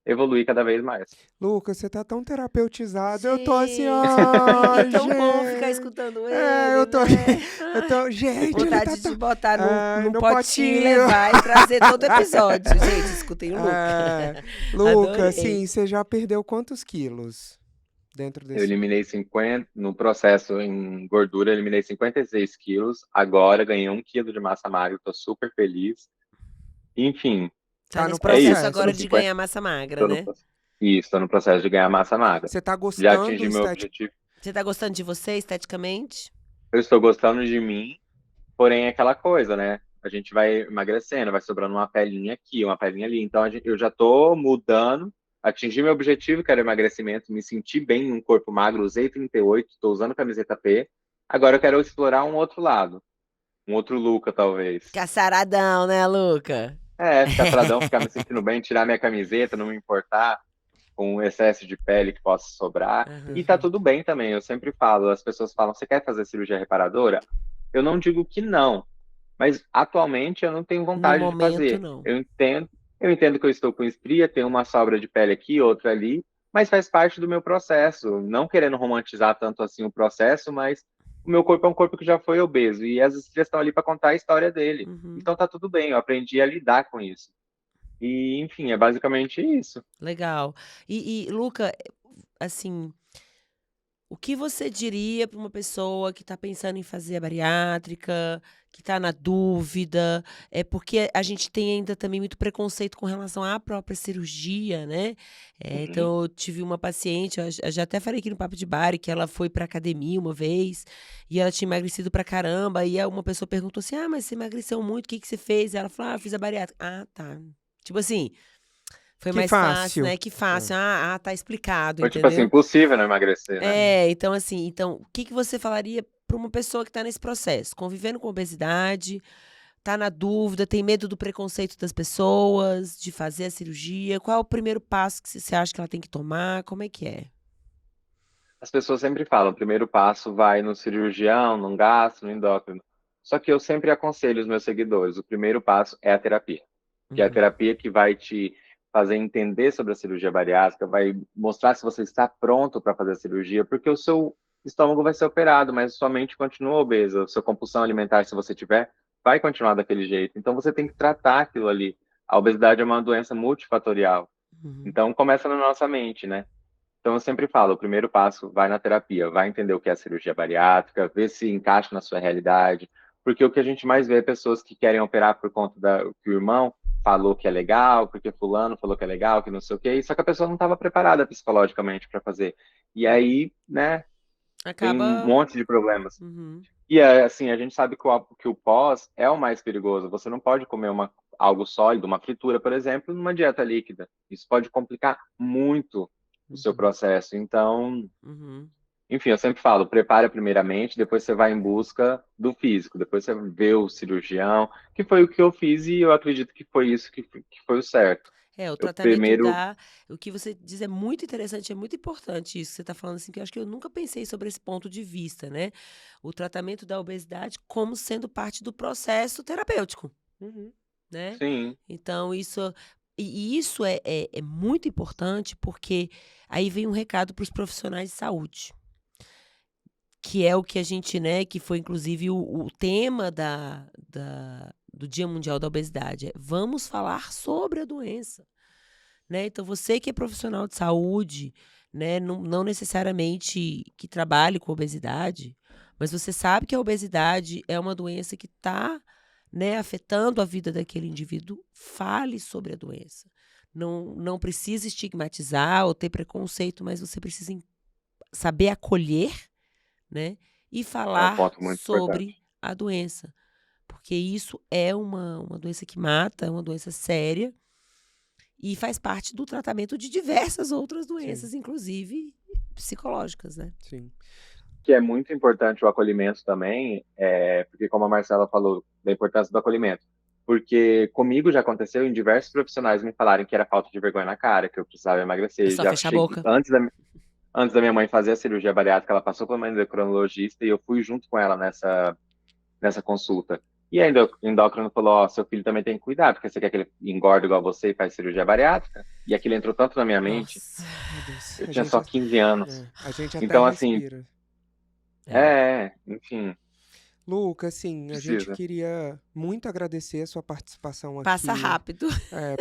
[SPEAKER 2] evoluir cada vez mais.
[SPEAKER 3] Lucas, você tá tão terapeutizado. Eu tô assim,
[SPEAKER 1] Gente, e
[SPEAKER 3] ai,
[SPEAKER 1] tão bom ficar
[SPEAKER 3] gente.
[SPEAKER 1] escutando
[SPEAKER 3] É,
[SPEAKER 1] ele,
[SPEAKER 3] eu tô,
[SPEAKER 1] né?
[SPEAKER 3] eu
[SPEAKER 1] Ai,
[SPEAKER 3] tô, gente, ele tá
[SPEAKER 1] vontade de
[SPEAKER 3] tão,
[SPEAKER 1] botar
[SPEAKER 3] ai,
[SPEAKER 1] num
[SPEAKER 3] no
[SPEAKER 1] potinho e
[SPEAKER 3] potinho.
[SPEAKER 1] levar e trazer todo episódio. Gente, escutem o Luca.
[SPEAKER 3] É, Lucas,
[SPEAKER 1] Adorei.
[SPEAKER 3] sim, você já perdeu quantos quilos dentro
[SPEAKER 2] Eu
[SPEAKER 3] desse?
[SPEAKER 2] eliminei 50, no processo em gordura, eu eliminei 56 quilos, agora ganhei 1 quilo de massa magra, estou super feliz. Enfim,
[SPEAKER 1] Tá
[SPEAKER 3] Tá no
[SPEAKER 1] nesse
[SPEAKER 2] é
[SPEAKER 1] processo
[SPEAKER 2] isso, tô
[SPEAKER 1] agora
[SPEAKER 2] no
[SPEAKER 3] processo.
[SPEAKER 1] de
[SPEAKER 2] 50,
[SPEAKER 1] ganhar massa magra,
[SPEAKER 2] tô no,
[SPEAKER 1] né?
[SPEAKER 2] isso, tô no processo de ganhar massa magra.
[SPEAKER 3] Você tá
[SPEAKER 2] Já
[SPEAKER 3] gostando
[SPEAKER 2] atingi meu
[SPEAKER 3] esteticamente?
[SPEAKER 2] objetivo.
[SPEAKER 1] Você tá gostando de você esteticamente?
[SPEAKER 2] Eu estou gostando de mim, porém é aquela coisa, né? A gente vai emagrecendo, vai sobrando uma pelinha aqui, uma pelinha ali. Então eu já tô mudando, atingi meu objetivo, que era emagrecimento, me senti bem em um corpo magro, usei 38, estou usando camiseta P. Agora eu quero explorar um outro lado, um outro Luca, talvez.
[SPEAKER 1] Ficar saradão, né, Luca?
[SPEAKER 2] Ficar saradão, ficar me sentindo bem, tirar minha camiseta, não me importar com o excesso de pele que possa sobrar. E tá
[SPEAKER 1] Aham.
[SPEAKER 2] tudo bem também, eu sempre falo, as pessoas falam, você quer fazer cirurgia reparadora? Eu não digo que não, mas atualmente eu não tenho
[SPEAKER 1] No
[SPEAKER 2] vontade de
[SPEAKER 1] momento,
[SPEAKER 2] fazer.
[SPEAKER 1] não.
[SPEAKER 2] Eu entendo que eu estou com estria, tenho uma sobra de pele aqui, outra ali, mas faz parte do meu processo. Não querendo romantizar tanto assim o processo, mas o meu corpo é um corpo que já foi obeso e as estrias estão ali para contar a história dele.
[SPEAKER 1] Uhum.
[SPEAKER 2] Então tá tudo bem, eu aprendi a lidar com isso. E, enfim, é basicamente isso.
[SPEAKER 1] Legal. Luca, assim, o que você diria para uma pessoa que está pensando em fazer a bariátrica, que está na dúvida? É porque a gente tem ainda também muito preconceito com relação à própria cirurgia, né?
[SPEAKER 2] Uhum.
[SPEAKER 1] Então, eu tive uma paciente, eu já até falei aqui no Papo de Bari, que ela foi para academia uma vez e ela tinha emagrecido pra caramba. E aí uma pessoa perguntou assim: ah, mas você emagreceu muito, o que que você fez? Ela falou: ah, eu fiz a bariátrica. Ah, tá. Tipo assim, foi
[SPEAKER 3] Que
[SPEAKER 1] mais fácil,
[SPEAKER 3] fácil.
[SPEAKER 1] né? Que
[SPEAKER 3] É.
[SPEAKER 1] fácil. Tá explicado,
[SPEAKER 2] Foi tipo assim,
[SPEAKER 1] entendeu?
[SPEAKER 2] impossível não emagrecer, né?
[SPEAKER 1] Então assim, o que que você falaria para uma pessoa que está nesse processo, convivendo com obesidade, tá na dúvida, tem medo do preconceito das pessoas, de fazer a cirurgia? Qual é o primeiro passo que você acha que ela tem que tomar? Como é que é?
[SPEAKER 2] As pessoas sempre falam, o primeiro passo vai no cirurgião, no gastro, no endócrino. Só que eu sempre aconselho os meus seguidores, o primeiro passo é a terapia. Que é a
[SPEAKER 1] Uhum,
[SPEAKER 2] terapia que vai te fazer entender sobre a cirurgia bariátrica, vai mostrar se você está pronto para fazer a cirurgia, porque o seu estômago vai ser operado, mas sua mente continua obesa, sua compulsão alimentar, se você tiver, vai continuar daquele jeito. Então você tem que tratar aquilo ali. a obesidade é uma doença multifatorial.
[SPEAKER 1] Uhum.
[SPEAKER 2] Então, começa na nossa mente, né? Então, eu sempre falo, o primeiro passo, vai na terapia, vai entender o que é a cirurgia bariátrica, ver se encaixa na sua realidade, porque o que a gente mais vê é pessoas que querem operar por conta que o irmão falou que é legal, porque fulano falou que é legal, que não sei o quê, só que a pessoa não estava preparada psicologicamente para fazer. E aí, né, tem um
[SPEAKER 1] Acaba.
[SPEAKER 2] monte de problemas.
[SPEAKER 1] Uhum.
[SPEAKER 2] E assim, a gente sabe que o pós é o mais perigoso. Você não pode comer algo sólido, uma fritura, por exemplo, numa dieta líquida. Isso pode complicar muito o seu processo. Então,
[SPEAKER 1] Uhum.
[SPEAKER 2] enfim, eu sempre falo, prepara primeiramente, depois você vai em busca do físico, depois você vê o cirurgião, que foi o que eu fiz e eu acredito que foi isso que foi o certo.
[SPEAKER 1] O
[SPEAKER 2] Eu
[SPEAKER 1] tratamento
[SPEAKER 2] primeiro,
[SPEAKER 1] o que você diz é muito interessante, é muito importante isso que você está falando, assim, que eu acho que eu nunca pensei sobre esse ponto de vista, né? O tratamento da obesidade como sendo parte do processo terapêutico,
[SPEAKER 3] Uhum.
[SPEAKER 1] né?
[SPEAKER 2] sim,
[SPEAKER 1] Então, isso é muito importante, porque aí vem um recado para os profissionais de saúde, que é o que a gente, né, que foi inclusive o tema do Dia Mundial da Obesidade, vamos falar sobre a doença. Né? Então, você que é profissional de saúde, né, não necessariamente que trabalhe com obesidade, mas você sabe que a obesidade é uma doença que está, né, afetando a vida daquele indivíduo, fale sobre a doença. Não precisa estigmatizar ou ter preconceito, mas você precisa saber acolher, né, e
[SPEAKER 2] é um
[SPEAKER 1] falar
[SPEAKER 2] ponto muito
[SPEAKER 1] sobre
[SPEAKER 2] importante.
[SPEAKER 1] a doença. Porque isso é uma doença que mata, é uma doença séria, e faz parte do tratamento de diversas outras doenças,
[SPEAKER 3] Sim,
[SPEAKER 1] inclusive psicológicas, né?
[SPEAKER 3] sim.
[SPEAKER 2] Que é muito importante o acolhimento também, porque como a Marcela falou, da importância do acolhimento. Porque comigo já aconteceu em diversos profissionais me falarem que era falta de vergonha na cara, que eu precisava
[SPEAKER 1] É
[SPEAKER 2] emagrecer.
[SPEAKER 1] só
[SPEAKER 2] Já
[SPEAKER 1] fechar a
[SPEAKER 2] cheguei,
[SPEAKER 1] boca.
[SPEAKER 2] antes da minha mãe fazer a cirurgia bariátrica, ela passou por uma endocrinologista e eu fui junto com ela nessa consulta. E a endócrino falou, ó, seu filho também tem que cuidar, porque você quer que ele engorde igual você e faz cirurgia bariátrica? E aquilo entrou tanto na minha mente,
[SPEAKER 1] Nossa.
[SPEAKER 3] Meu Deus.
[SPEAKER 2] eu tinha só 15 anos.
[SPEAKER 3] A gente até
[SPEAKER 2] Então, assim,
[SPEAKER 3] respira.
[SPEAKER 1] É.
[SPEAKER 2] enfim,
[SPEAKER 3] Luca, assim, a gente
[SPEAKER 2] precisa.
[SPEAKER 3] queria muito agradecer a sua participação
[SPEAKER 1] Passa
[SPEAKER 3] aqui.
[SPEAKER 1] rápido.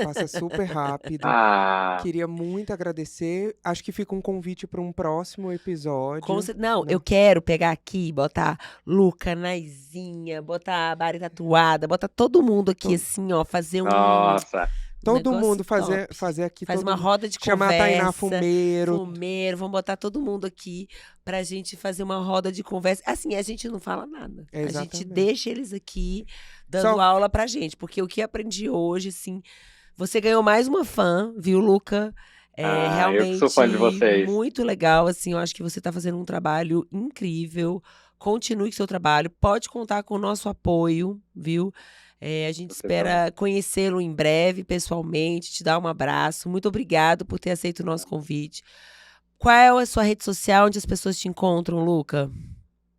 [SPEAKER 3] Passa super rápido.
[SPEAKER 2] Ah,
[SPEAKER 3] Queria muito agradecer. Acho que fica um convite para um próximo episódio.
[SPEAKER 1] Não,
[SPEAKER 3] Né?
[SPEAKER 1] eu quero pegar aqui, botar Luca, Naizinha, botar a Bari tatuada, botar todo mundo aqui, assim, ó, fazer um
[SPEAKER 2] nossa,
[SPEAKER 3] Todo
[SPEAKER 1] negócio
[SPEAKER 3] mundo fazer,
[SPEAKER 1] top.
[SPEAKER 3] fazer aqui,
[SPEAKER 1] Faz
[SPEAKER 3] todo
[SPEAKER 1] uma
[SPEAKER 3] mundo.
[SPEAKER 1] roda de
[SPEAKER 3] Chamar a Tainá
[SPEAKER 1] conversa.
[SPEAKER 3] Fumeiro.
[SPEAKER 1] Vamos botar todo mundo aqui pra gente fazer uma roda de conversa. Assim, a gente não fala nada. A gente
[SPEAKER 3] Exatamente.
[SPEAKER 1] deixa eles aqui dando
[SPEAKER 3] Só-
[SPEAKER 1] aula pra gente. Porque o que aprendi hoje, assim, você ganhou mais uma fã, viu, Luca? É
[SPEAKER 2] eu que sou fã de
[SPEAKER 1] realmente
[SPEAKER 2] vocês.
[SPEAKER 1] muito legal, assim, eu acho que você tá fazendo um trabalho incrível. Continue com seu trabalho, pode contar com o nosso apoio, viu? A gente
[SPEAKER 2] Você também.
[SPEAKER 1] espera conhecê-lo em breve, pessoalmente, te dar um abraço. Muito obrigado por ter aceito o nosso convite. Qual é a sua rede social onde as pessoas te encontram, Luca?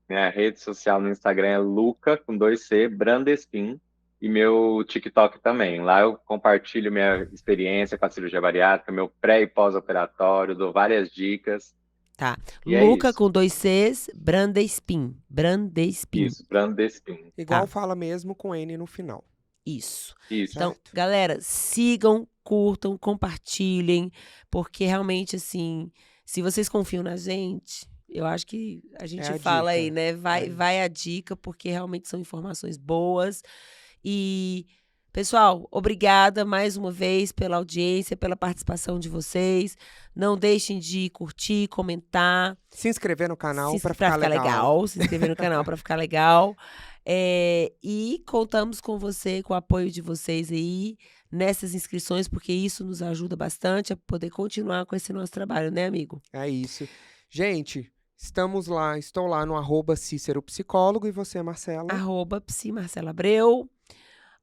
[SPEAKER 2] Minha rede social no Instagram é Luca, com 2C, Brandespin, e meu TikTok também. Lá eu compartilho minha experiência com a cirurgia bariátrica, meu pré e pós-operatório, dou várias dicas,
[SPEAKER 1] Tá.
[SPEAKER 2] e é
[SPEAKER 1] Luca
[SPEAKER 2] isso.
[SPEAKER 1] com 2Cs, Brandespin. Brandespin.
[SPEAKER 2] Isso, Brandespin.
[SPEAKER 3] Igual
[SPEAKER 1] Tá.
[SPEAKER 3] fala mesmo com N no final.
[SPEAKER 1] Isso.
[SPEAKER 2] Isso.
[SPEAKER 1] Então,
[SPEAKER 3] Certo?
[SPEAKER 1] galera, sigam, curtam, compartilhem, porque realmente, assim, se vocês confiam na gente, eu acho que a gente
[SPEAKER 3] a
[SPEAKER 1] fala
[SPEAKER 3] dica.
[SPEAKER 1] aí, né? Vai,
[SPEAKER 3] isso.
[SPEAKER 1] vai a dica, porque realmente são informações boas. E, pessoal, obrigada mais uma vez pela audiência, pela participação de vocês. Não deixem de curtir, comentar.
[SPEAKER 3] Se inscrever no canal
[SPEAKER 1] Pra
[SPEAKER 3] para ficar legal.
[SPEAKER 1] Se inscrever no canal para ficar legal. E contamos com você, com o apoio de vocês aí nessas inscrições, porque isso nos ajuda bastante a poder continuar com esse nosso trabalho, né, amigo?
[SPEAKER 3] É isso. Gente, estamos lá, estou lá no @Cícero Psicólogo e você, Marcela?
[SPEAKER 1] @psimarcelabreu.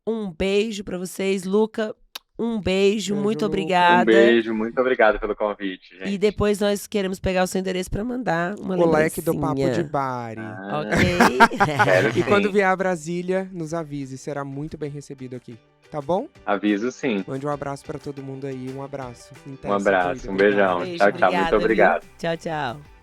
[SPEAKER 1] Um beijo para vocês, Luca. Um beijo,
[SPEAKER 3] Beijo,
[SPEAKER 1] muito
[SPEAKER 3] Luca.
[SPEAKER 1] obrigada.
[SPEAKER 2] Um beijo, muito obrigado pelo convite, gente.
[SPEAKER 1] E depois nós queremos pegar o seu endereço para mandar uma
[SPEAKER 3] O
[SPEAKER 1] lembrancinha.
[SPEAKER 3] leque do Papo de Bari.
[SPEAKER 1] Ok?
[SPEAKER 2] Quero
[SPEAKER 3] E quando
[SPEAKER 2] sim.
[SPEAKER 3] vier a Brasília, nos avise, será muito bem recebido aqui. Tá bom?
[SPEAKER 2] Aviso sim.
[SPEAKER 3] Mande um abraço para todo mundo aí, um abraço.
[SPEAKER 2] Um abraço,
[SPEAKER 3] querido.
[SPEAKER 2] um beijão.
[SPEAKER 1] Beijo,
[SPEAKER 2] Tchau, tchau. Muito
[SPEAKER 1] obrigada, viu?
[SPEAKER 2] obrigado.
[SPEAKER 1] Tchau, tchau.